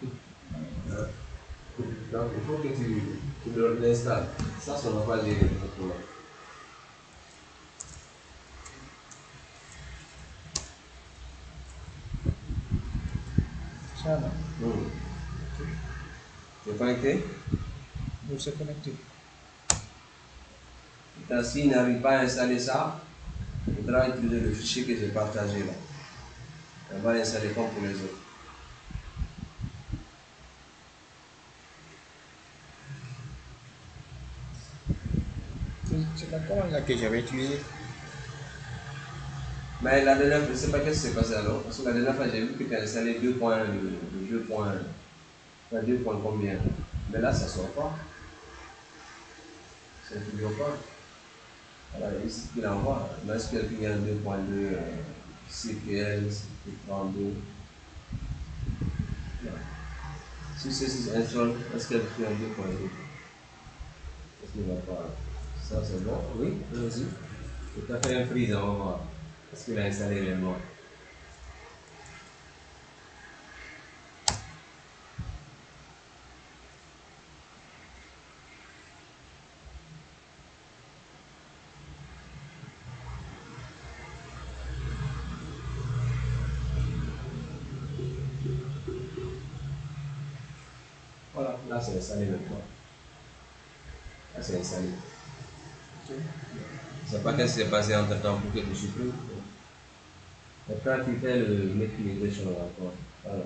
Hein? Donc il faut que tu l'installes. Ça ne va pas gérer le problème. Ça là. Tu es connecté? Oui, c'est connecté. Maintenant, s'il n'arrive pas à installer ça, il faudra utiliser le fichier que j'ai partagé là. On va l'installer comme pour les autres. C'est la commande là que j'avais utilisée. Mais la dernière fois, je ne sais pas qu'est-ce qui s'est passé alors. Parce que la dernière fois, j'ai vu que tu as installé 2 points, le jeu point. Enfin, 2 points combien? Mais là, ça ne sort pas. Ça ne toujours pas. Voilà, ici, il envoie. MySQL client 2.2, CPL, CP32. Si c'est install, MySQL client 2.2. Est-ce qu'il ne va pas? Ça, c'est bon? Oui, vas-y. Tu as fait un freeze, on va voir. Est-ce qu'il a installé réellement? Voilà, là c'est installé maintenant. Là c'est installé. Je ne sais pas qu'est-ce qui s'est passé entre temps pour que tu supprimes. Et quand tu fais le make migration encore, voilà.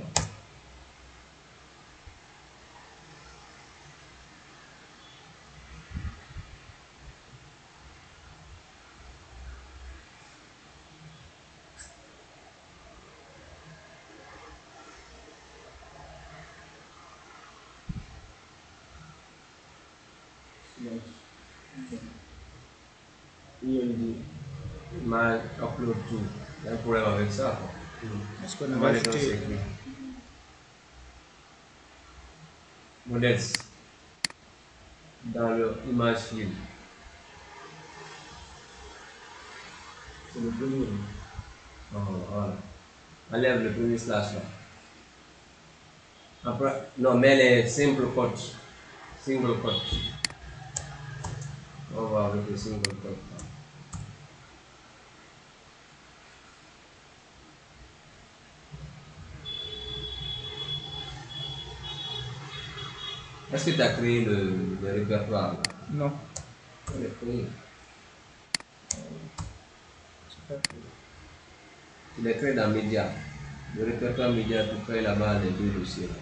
My upload to. Il y a un problème avec ça. Est-ce qu'on On a va aller dans rajouté sécurité. Models. Dans le image field. C'est le premier. Oh, voilà. Enlève le premier slash là. Après, non, mais les simple quotes. Single quote. On va voir avec le single quote. Est-ce que tu as créé le répertoire là? Non. On l'a créé. Tu l'as créé dans Média. Le répertoire Média, tu crées là-bas les deux dossiers. Là.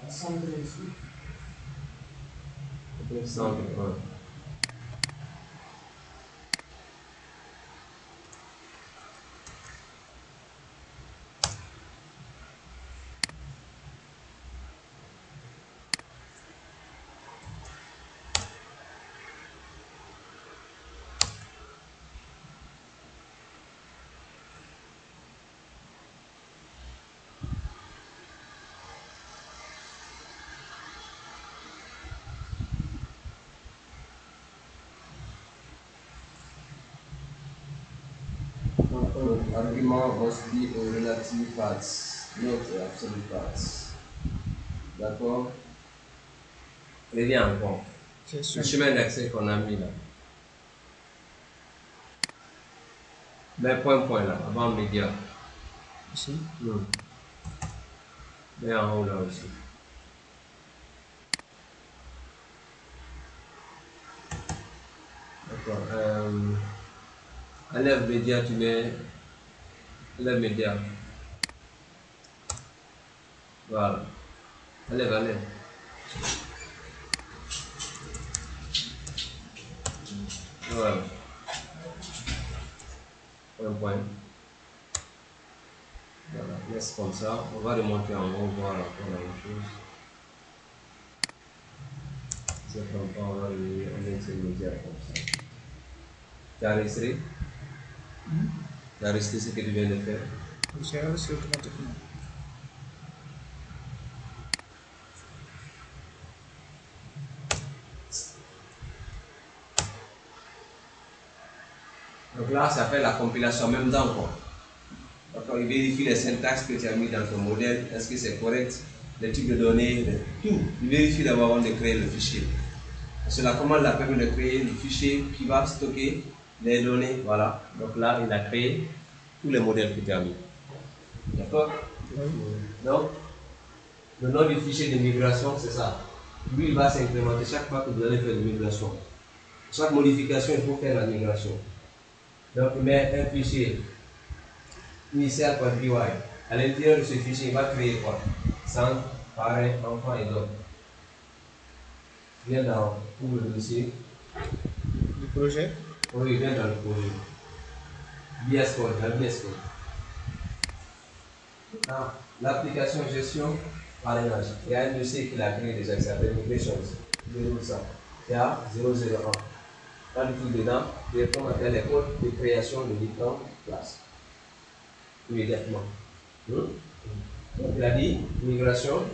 Centre ici. Centre 1. Argument must be a relative parts, not a absolute parts. D'accord? Reviens encore. Le chemin d'accès qu'on a mis là. Mais point là, avant média. Ici. Mais en haut là aussi. D'accord. Enlève média, tu mets. Enlève média. Voilà. Enlève. Voilà. Point. Voilà, laisse comme ça. On va remonter en haut, voir encore la même chose. C'est comme ça, on va laisser le média comme ça. Tu as enregistré? Tu as enregistré ce que tu viens de faire? J'ai enregistré automatiquement. Donc là, ça fait la compilation en même temps. Quoi. D'accord, il vérifie les syntaxes que tu as mis dans ton modèle, est-ce que c'est correct, les types de données, tout. Il vérifie d'abord avant de créer le fichier. Parce que la commande la permet de créer le fichier qui va stocker les données. Voilà. Donc là, il a créé tous les modèles que tu as mis. D'accord? Donc, le nom du fichier de migration, c'est ça. Lui, il va s'incrémenter chaque fois que vous allez faire une migration. Chaque modification, il faut faire la migration. Donc, il met un fichier initial.py À l'intérieur de ce fichier, il va créer quoi? Centre, parrain, enfant et d'autres. Viens dans pour le dossier. Du projet. Oui, viens dans le projet. BS Code, la BS Code. Ah, l'application gestion parrainage. Il y a un dossier qu'il a créé déjà qui s'appelle Migrations. Déroule ça. CA 001. Pas du tout dedans, directement dans les codes de création de différentes classes. Immédiatement. Donc il a dit migration,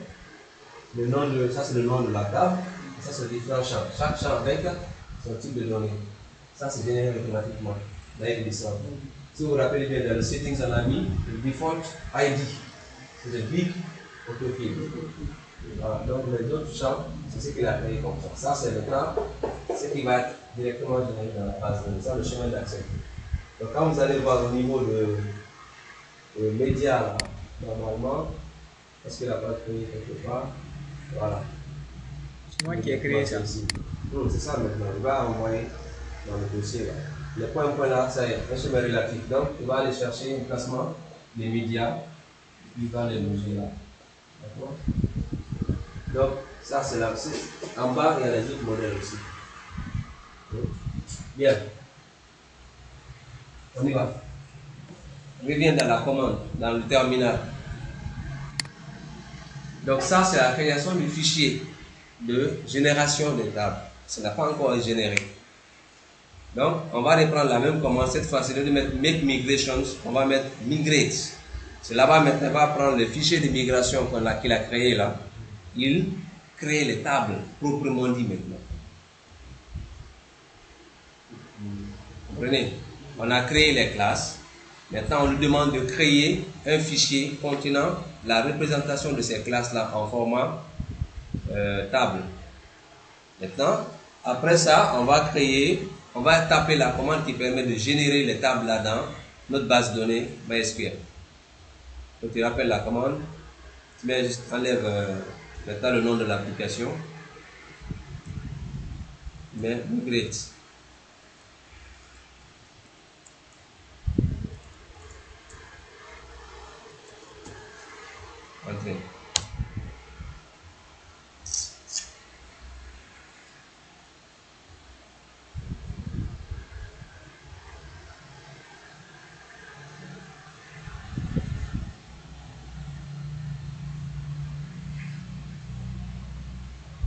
le nom de, ça c'est le nom de la table, ça c'est différents champs. Chaque champ avec son type de données. Ça c'est généré automatiquement. Là il descend. Si vous vous rappelez bien, dans le settings on a mis le default ID. C'est le big autofill. Voilà. Donc les autres champs, c'est ce qu'il a créé comme ça. Ça c'est le temps, ce qui va être directement généré dans la base de données. Ça le chemin d'accès. Donc quand vous allez voir au niveau de média là, normalement, est-ce qu'il n'a pas créé quelque part? Voilà. C'est moi qui ai créé ça. C'est ça maintenant. Il va envoyer dans le dossier là. Le point là, ça y est, un chemin relatif. Donc il va aller chercher un classement des médias, puis il va les loger là. D'accord? Donc ça c'est l'accès. En bas, il y a les autres modèles aussi. Bien. On y va. Reviens dans la commande, dans le terminal. Donc ça, c'est la création du fichier de génération des tables. Ça n'a pas encore été généré. Donc, on va reprendre la même commande. Cette fois-ci, de mettre Make Migrations, on va mettre Migrate. Cela va maintenant va prendre le fichier de migration qu'il a créé là. Il crée les tables, proprement dit maintenant. Vous comprenez? On a créé les classes. Maintenant, on nous demande de créer un fichier contenant la représentation de ces classes-là en format table. Maintenant, après ça, on va taper la commande qui permet de générer les tables là dans notre base de données MySQL. Donc, tu rappelles la commande, tu mets juste, enlève maintenant le nom de l'application, mais migrate. Entrez.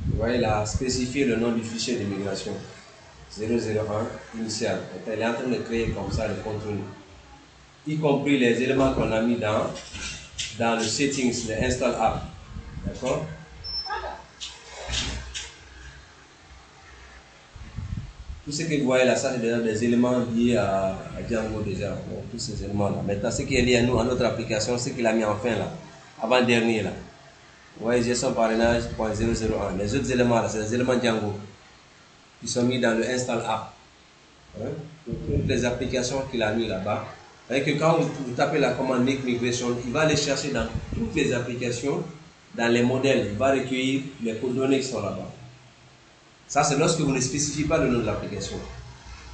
Vous voyez, il a spécifié le nom du fichier de migration 001 initial. Donc, il est en train de créer comme ça le contenu, y compris les éléments qu'on a mis dans le settings, le install app. D'accord? Tout ce que vous voyez là, ça c'est déjà des éléments liés à Django déjà. Bon, tous ces éléments-là. Maintenant, ce qui est lié à nous, à notre application, c'est qu'il a mis en fin là, avant-dernier là. Vous voyez, gestion parrainage, .001. Les autres éléments là, c'est les éléments Django qui sont mis dans le install app. Hein? Toutes les applications qu'il a mis là-bas. Et que quand vous tapez la commande Make Migration, il va aller chercher dans toutes les applications, dans les modèles, il va recueillir les coordonnées qui sont là-bas. Ça, c'est lorsque vous ne spécifiez pas le nom de l'application.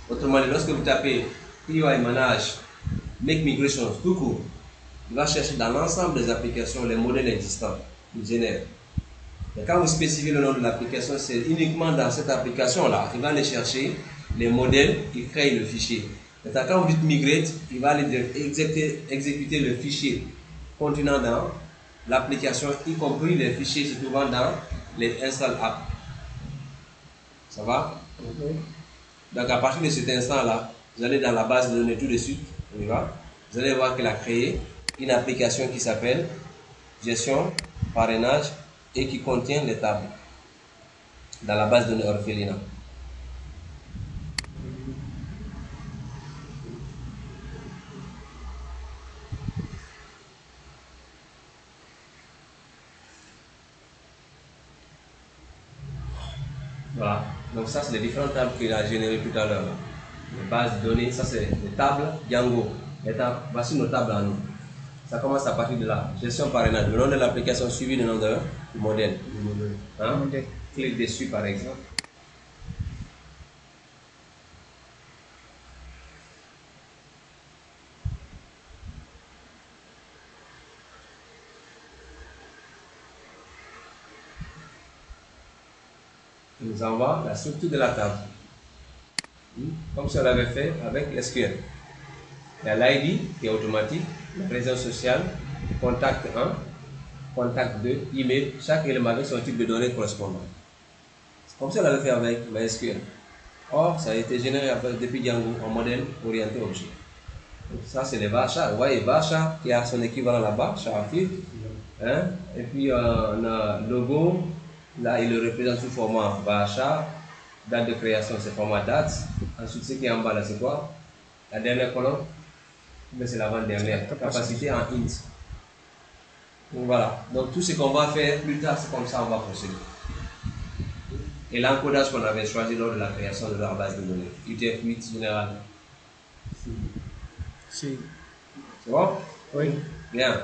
Autrement dit, lorsque vous tapez PY Manage, Make Migration, tout court, il va chercher dans l'ensemble des applications les modèles existants, il génère. Et quand vous spécifiez le nom de l'application, c'est uniquement dans cette application-là, il va aller chercher les modèles, il crée le fichier. Maintenant, quand vous dites migrate, il va aller exécuter le fichier contenant dans l'application, y compris les fichiers se trouvant dans les install app. Ça va? Okay. Donc à partir de cet instant-là, vous allez dans la base de données tout de suite, on y va. Vous allez voir qu'il a créé une application qui s'appelle gestion, parrainage et qui contient les tables dans la base de données Orphelina. Voilà. Donc ça, c'est les différentes tables qu'il a générées tout à l'heure. Les bases de données, ça c'est les tables Django. Voici nos tables à nous. Ça commence à partir de là. Gestion parrainage. Le nom de l'application suivi le nom du modèle. Hein? Clique dessus par exemple. Il nous envoie la structure de la table. Comme si on l'avait fait avec SQL. Il y a l'ID qui est automatique, la réseau social, contact 1, contact 2, email, chaque élément avec son type de données correspondant. C'est comme si on l'avait fait avec MySQL. Or, ça a été généré depuis Django en modèle orienté objet. Donc, ça, c'est les varchar. Vous voyez, varchar qui a son équivalent là-bas, charafil. Hein? Et puis, on a logo. Là, il le représente sous format varchar. Date de création, c'est format date. Ensuite, ce qui est en bas là, c'est quoi? La dernière colonne, mais c'est l'avant-dernière. Capacité en int. Donc voilà. Donc tout ce qu'on va faire plus tard, c'est comme ça on va procéder. Et l'encodage qu'on avait choisi lors de la création de leur base de données. UTF-8 général. C'est bon? oui. Bien.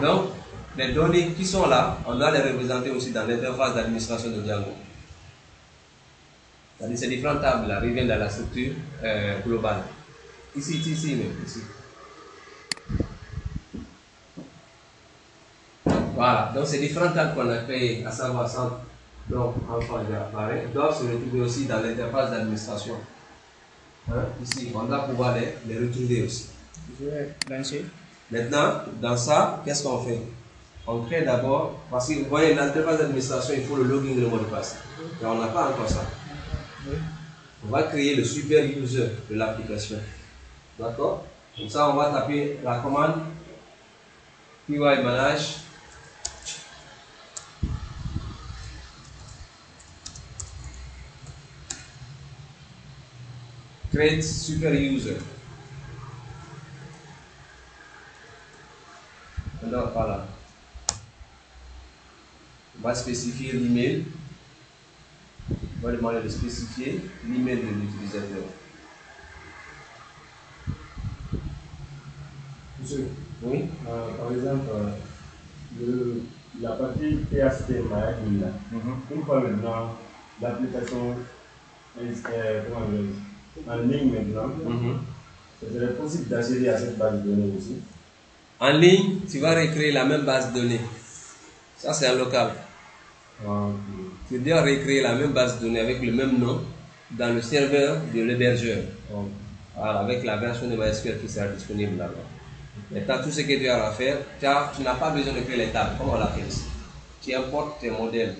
Donc, les données qui sont là, on doit les représenter aussi dans l'interface d'administration de Django. C'est-à-dire ces différentes tables là reviennent dans la structure globale. Ici, même, ici. Voilà, donc ces différentes tables qu'on a créées, à savoir centre, donc enfant et appareil, doivent se retrouver aussi dans l'interface d'administration. Hein? Ici, on doit pouvoir les retrouver aussi. Je vais lancer. Maintenant, dans ça, qu'est-ce qu'on fait? On crée d'abord, parce que vous voyez, l'interface d'administration, il faut le login et le mot de passe. Et on n'a pas encore ça. Oui. On va créer le super user de l'application. D'accord? Comme ça, on va taper la commande py manage create super user. Alors voilà. On va spécifier l'email. On va demander de spécifier l'email de l'utilisateur. Monsieur, Oui. par exemple, la partie PHP Maya, une fois maintenant l'application est en ligne maintenant, ce serait possible d'accéder à cette base de données aussi. En ligne, tu vas recréer la même base de données. Ça, c'est en local. Tu dois recréer la même base de données avec le même nom dans le serveur de l'hébergeur. Voilà, avec la version de MySQL qui sera disponible là-bas. Maintenant, tout ce que tu as à faire, tu n'as pas besoin de créer les tables, comme on l'a fait ici. Tu importes tes modèles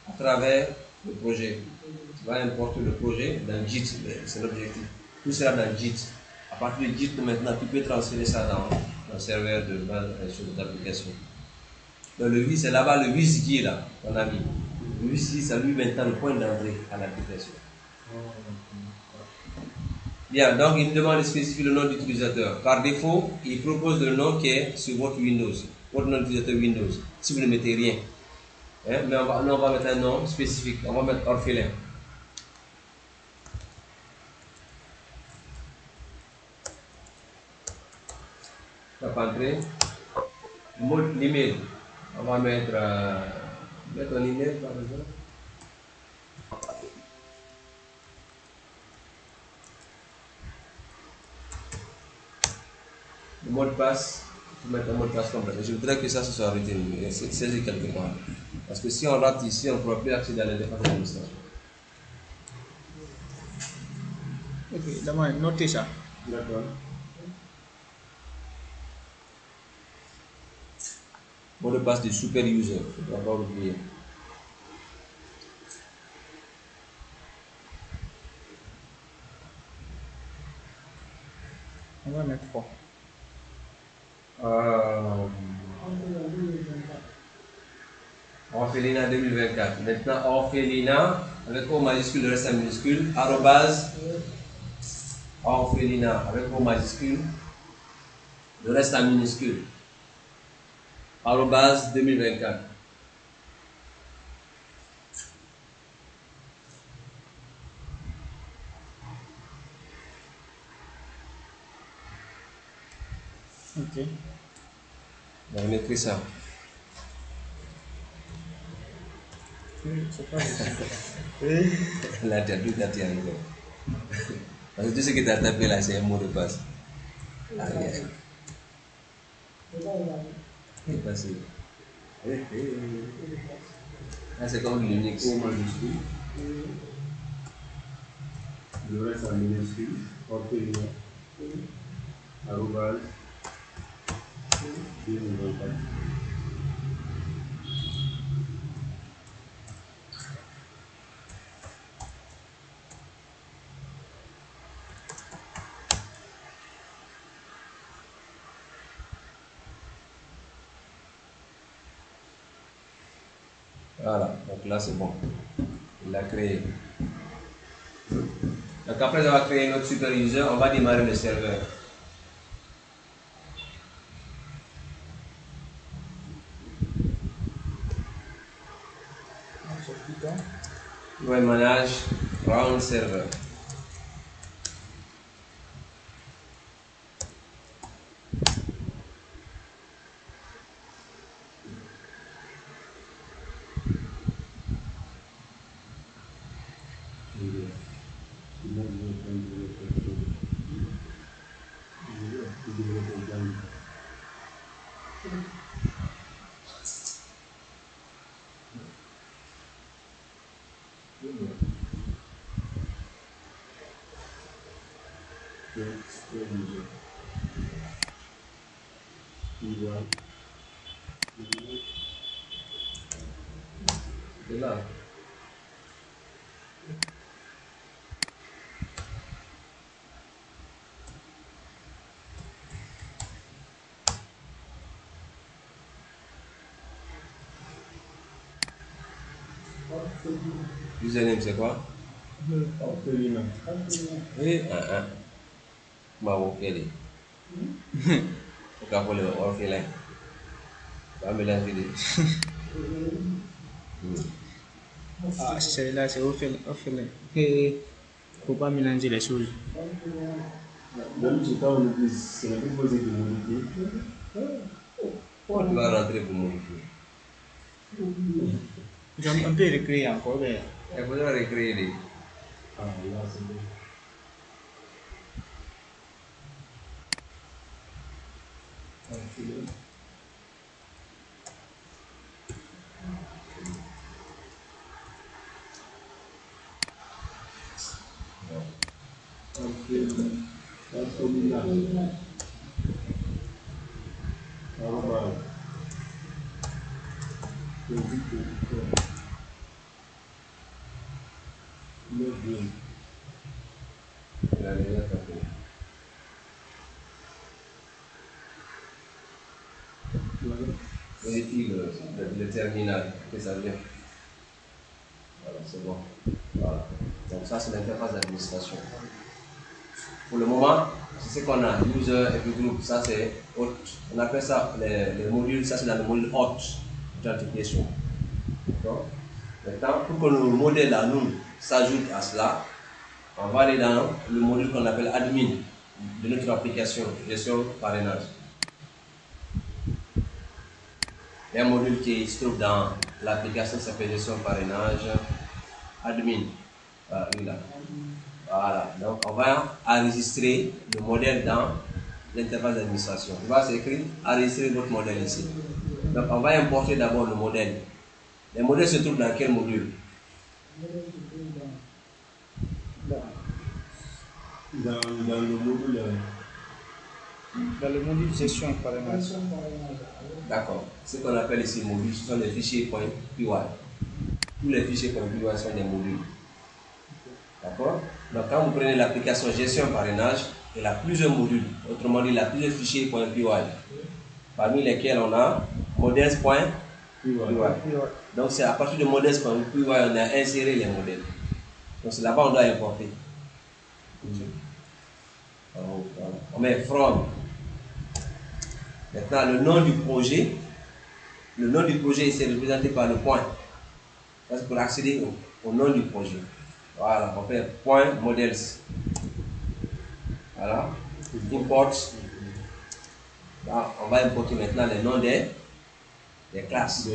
à travers le projet. Tu vas importer le projet dans Git, c'est l'objectif. Tout sera dans Git. À partir de Git, maintenant, tu peux transférer ça dans le serveur de base sur l'application. Donc le 8, c'est là-bas le 8 qui est là, on a mis. Le 8, ça lui maintenant le point d'entrée à l'application. Bien, donc il demande de spécifier le nom d'utilisateur. Par défaut, il propose le nom qui est sur votre Windows, votre nom d'utilisateur Windows, si vous ne mettez rien. Hein? Mais on va mettre un nom spécifique, on va mettre orphelin. On va entrer. L'email, on va mettre un email par exemple. Le mot de passe, il faut mettre un mot de passe complet. Je voudrais que ça se soit retenu, c'est saisi quelque part. Parce que si on rate ici, on ne pourra plus accéder à l'interface d'administration. Ok, d'abord, notez ça. D'accord. Mot de passe du super user, il ne faut pas oublier. On va mettre 3. Orphelina 2024. Maintenant, Orphelina, avec O majuscule, le reste en minuscule, arrobase, Orphelina, avec O majuscule, le reste en minuscule, arrobase 2024. Ok. On écrit ça. C'est pas Là, tu as tout à t'y arriver. Parce que tout ce que tu as tapé là, c'est un mot de passe. C'est passé. Ah, c'est comme l'Unix. O majuscule. Le reste en minuscule. Orphelinat. Arrobase. 2024. Voilà, donc là c'est bon. Il l'a créé. Donc après avoir créé notre super user, on va démarrer le serveur. Ouais, manage round server. C'est là. Username c'est quoi? Orphelinat. Oui, bah ok, on va pour le orphelin. On va mélanger les. Ah, celle-là, c'est orphelin. Et faut pas mélanger les choses. Même si quand on utilise, c'est un peu posé de modifier. Tu vas rentrer pour modifier. On peut recréer encore, mais Il faudra recréer les. Ah, là, c'est bon. Orphelinat. Orphelinat. Arrobase. Login. Il a déjà tapé. Vérifie le terminal, que ça vient. Voilà, c'est bon. Voilà. Donc ça c'est l'interface d'administration. Pour le moment, c'est ce qu'on a, user et puis group, ça c'est hot. On appelle ça les modules, ça c'est dans le module hot authentification. D'accord. Maintenant, pour que le modèle là nous s'ajoute à cela, on va aller dans le module qu'on appelle admin de notre application gestion parrainage. Il y a un module qui se trouve dans l'application qui s'appelle gestion parrainage admin. Voilà, lui là. Voilà, donc on va enregistrer le modèle dans l'interface d'administration. On va s'écrire enregistrer notre modèle ici. Donc on va importer d'abord le modèle. Le modèle se trouve dans quel module? Dans le module. dans le module gestion parrainage. D'accord. Ce qu'on appelle ici modules, ce sont des fichiers .py. Tous les fichiers .py sont des modules. D'accord. Donc quand vous prenez l'application gestion parrainage, il a plusieurs modules. Autrement dit, il a plusieurs fichiers .py. Parmi lesquels on a modèles.py. Donc c'est à partir de modèles.py on a inséré les modèles. Donc c'est là-bas on doit importer. Voilà. On met from. Maintenant le nom du projet est représenté par le point. Ça c'est pour accéder au nom du projet. Voilà, on fait point models. Voilà. Import. Là, on va importer maintenant les noms des classes.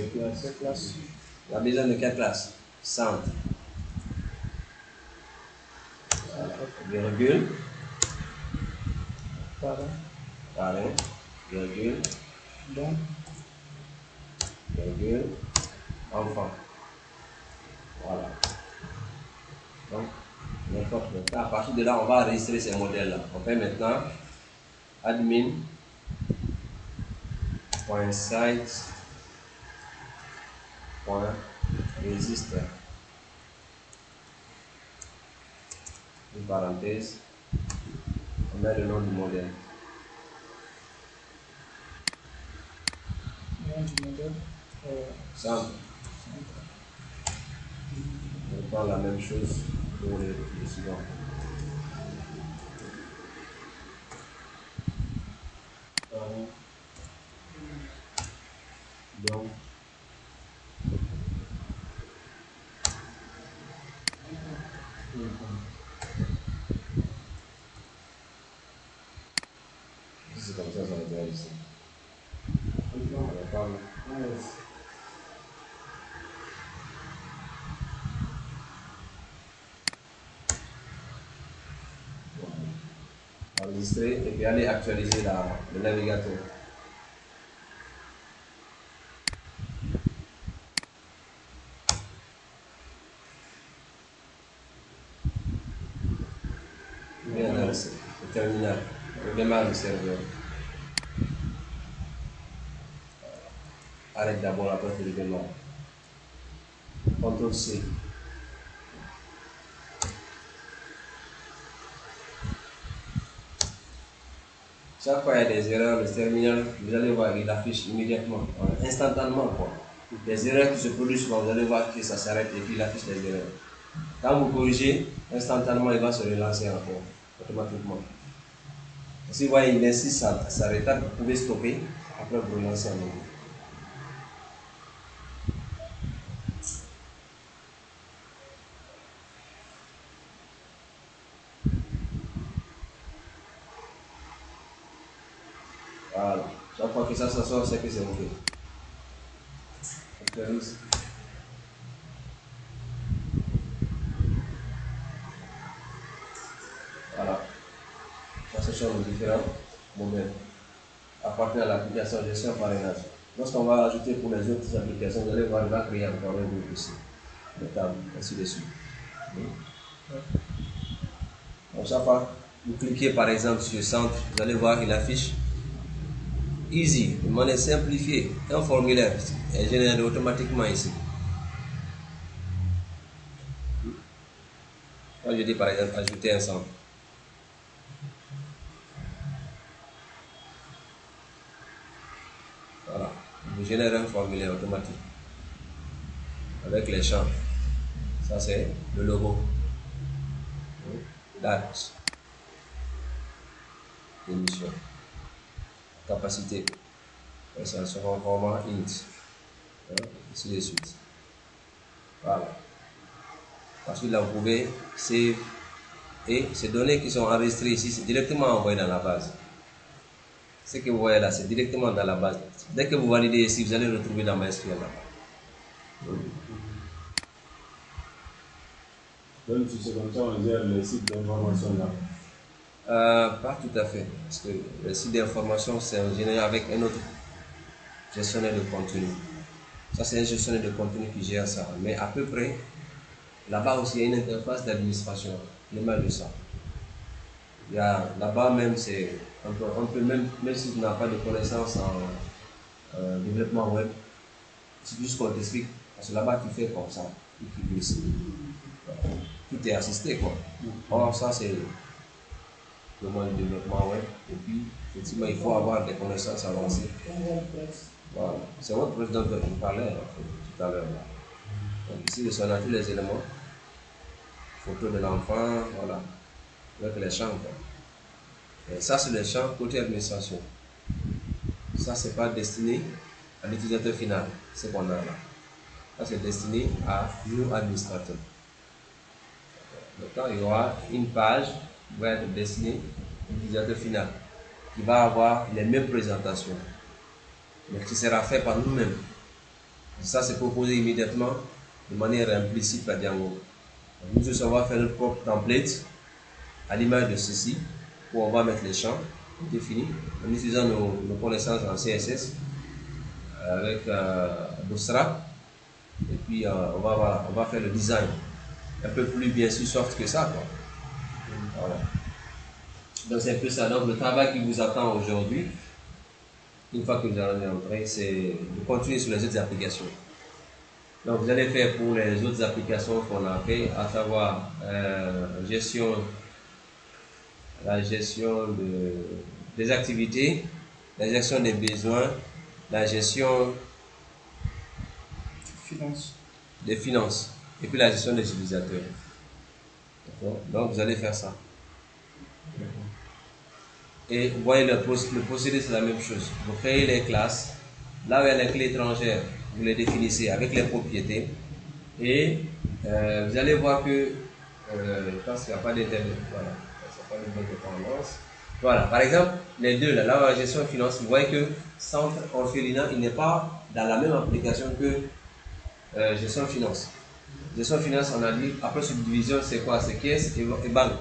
On a besoin de quelle classe? Centre. Voilà. Virgule. Parrain. Virgule. Donc, Virgule. Enfant. Voilà. Donc, n'importe maintenant, à partir de là, on va enregistrer ces modèles-là. On fait maintenant admin.site.register. Une parenthèse. On met le nom du modèle. Nom du modèle. Simple. On prend la même chose pour les suivants. Donc, c'est comme ça va être ici. On va prendre enregistrer et puis aller actualiser le navigateur. Bien là, c'est le terminal. On démarre le serveur. Arrête d'abord la porte de démarrer. CTRL-C. Chaque fois il y a des erreurs, le terminal, vous allez voir, il affiche immédiatement, instantanément quoi. Les erreurs qui se produisent, vous allez voir que ça s'arrête et puis il affiche les erreurs. Quand vous corrigez, instantanément il va se relancer encore, automatiquement. Si vous voyez, il insiste, ça retarde, vous pouvez stopper, après vous relancez à nouveau. Voilà. Chaque fois que ça sort, c'est que c'est OK. Actualise. Voilà. Ça, ce sont les différents modèles appartenant à l'application gestion parrainage. Lorsqu'on va ajouter pour les autres applications, vous allez voir, il va créer encore un groupe ici. Les tables, ainsi de suite. Donc, chaque fois, vous cliquez par exemple sur centre, vous allez voir qu'il affiche Easy, de manière simplifiée, un formulaire est généré automatiquement ici. Quand je dis par exemple ajouter un centre, voilà, vous générez un formulaire automatique avec les champs. Ça c'est le logo, date, émission, capacité, ça sera en format int, ainsi de suite. Voilà. Ensuite là vous pouvez save et ces données qui sont enregistrées ici, c'est directement envoyé dans la base. Ce que vous voyez là, c'est directement dans la base. Dès que vous validez ici, vous allez retrouver dans MySQL là. Donc, c'est comme ça on gère les sites d'information là. Pas tout à fait, parce que le site d'information, c'est en général avec un autre gestionnaire de contenu. Ça, c'est un gestionnaire de contenu qui gère ça. Mais à peu près, là-bas aussi, il y a une interface d'administration, l'image de ça. Il y a là-bas même, c'est on peut même si tu n'as pas de connaissances en développement web, c'est juste qu'on t'explique, parce que là-bas tu fais comme ça, tu cliques ici. Tout est assisté quoi. Or ça c'est le monde du développement web, et puis effectivement il faut avoir des connaissances avancées. Voilà. C'est votre président dont je parlais tout à l'heure. Donc ici on a tous les éléments, photo de l'enfant, voilà, avec les champs quoi. Et ça c'est le champ côté administration. Ça c'est pas destiné à l'utilisateur final, ce qu'on a là. Ça c'est destiné à nous administrateurs. Donc il y aura une page qui va être destinée à l'utilisateur final, qui va avoir les mêmes présentations, mais qui sera fait par nous-mêmes. Ça c'est proposé immédiatement de manière implicite par Django. Nous juste on va faire notre propre template à l'image de ceci, où on va mettre les champs définis en utilisant nos connaissances en CSS avec Bootstrap. Et puis on va faire le design un peu plus bien sûr soft que ça, quoi. Voilà. Donc c'est un peu ça. Donc le travail qui vous attend aujourd'hui, une fois que vous allez entrer, c'est de continuer sur les autres applications. Donc vous allez faire pour les autres applications qu'on a fait, à savoir la gestion des activités, la gestion des besoins, la gestion des finances et puis la gestion des utilisateurs. Donc vous allez faire ça. Et vous voyez le procédé, c'est la même chose. Vous créez les classes, là où il y a les clés étrangères, vous les définissez avec les propriétés et vous allez voir que je pense qu'il n'y a pas d'internet. Voilà, c'est pas une bonne dépendance. Voilà, par exemple, les deux, là où la gestion et finance, vous voyez que centre orphelinat, il n'est pas dans la même application que gestion finance. Gestion finance, on a dit, après subdivision, c'est quoi? C'est caisse et banque.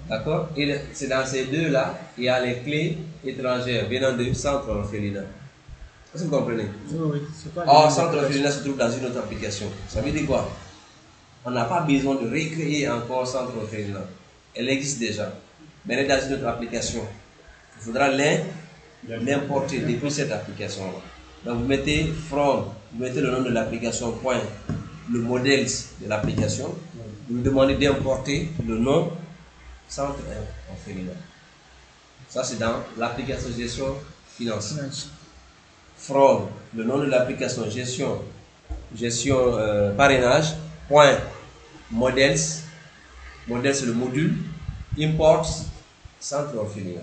D'accord? Et c'est dans ces deux-là, il y a les clés étrangères venant de centre orphelinat. Est-ce que vous comprenez? Oui. Or, centre orphelinat se trouve dans une autre application. Ça veut dire quoi? On n'a pas besoin de recréer encore centre orphelinat. Elle existe déjà. Mais elle est dans une autre application. Il faudra l'importer depuis cette application-là. Donc vous mettez from, vous mettez le nom de l'application, point, le modèle de l'application. Vous lui demandez d'importer le nom centre orphelinat. Ça c'est dans l'application gestion finance. From, le nom de l'application gestion parrainage, point, modèles c'est le module, import centre orphelinat.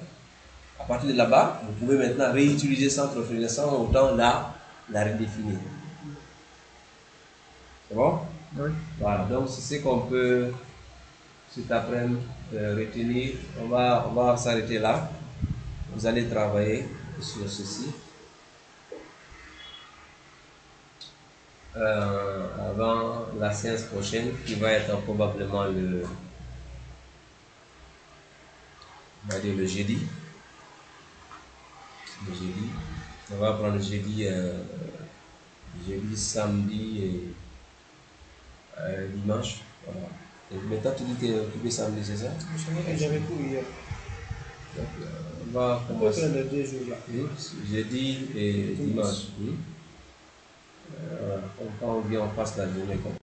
À partir de là-bas, vous pouvez maintenant réutiliser centre orphelinat sans autant la redéfinir. C'est bon? Oui. Voilà, donc c'est ce qu'on peut cet après-midi retenir. On va s'arrêter là. Vous allez travailler sur ceci. Avant la séance prochaine, qui va être probablement le jeudi. On va prendre le jeudi, samedi et dimanche. Voilà. Et maintenant, tu dis que tu es occupé samedi, c'est ça? J'avais cours hier. Donc, on va commencer. Les 2 jours là. Oui, jeudi et dimanche. Oui. Quand on vient, on passe la journée comme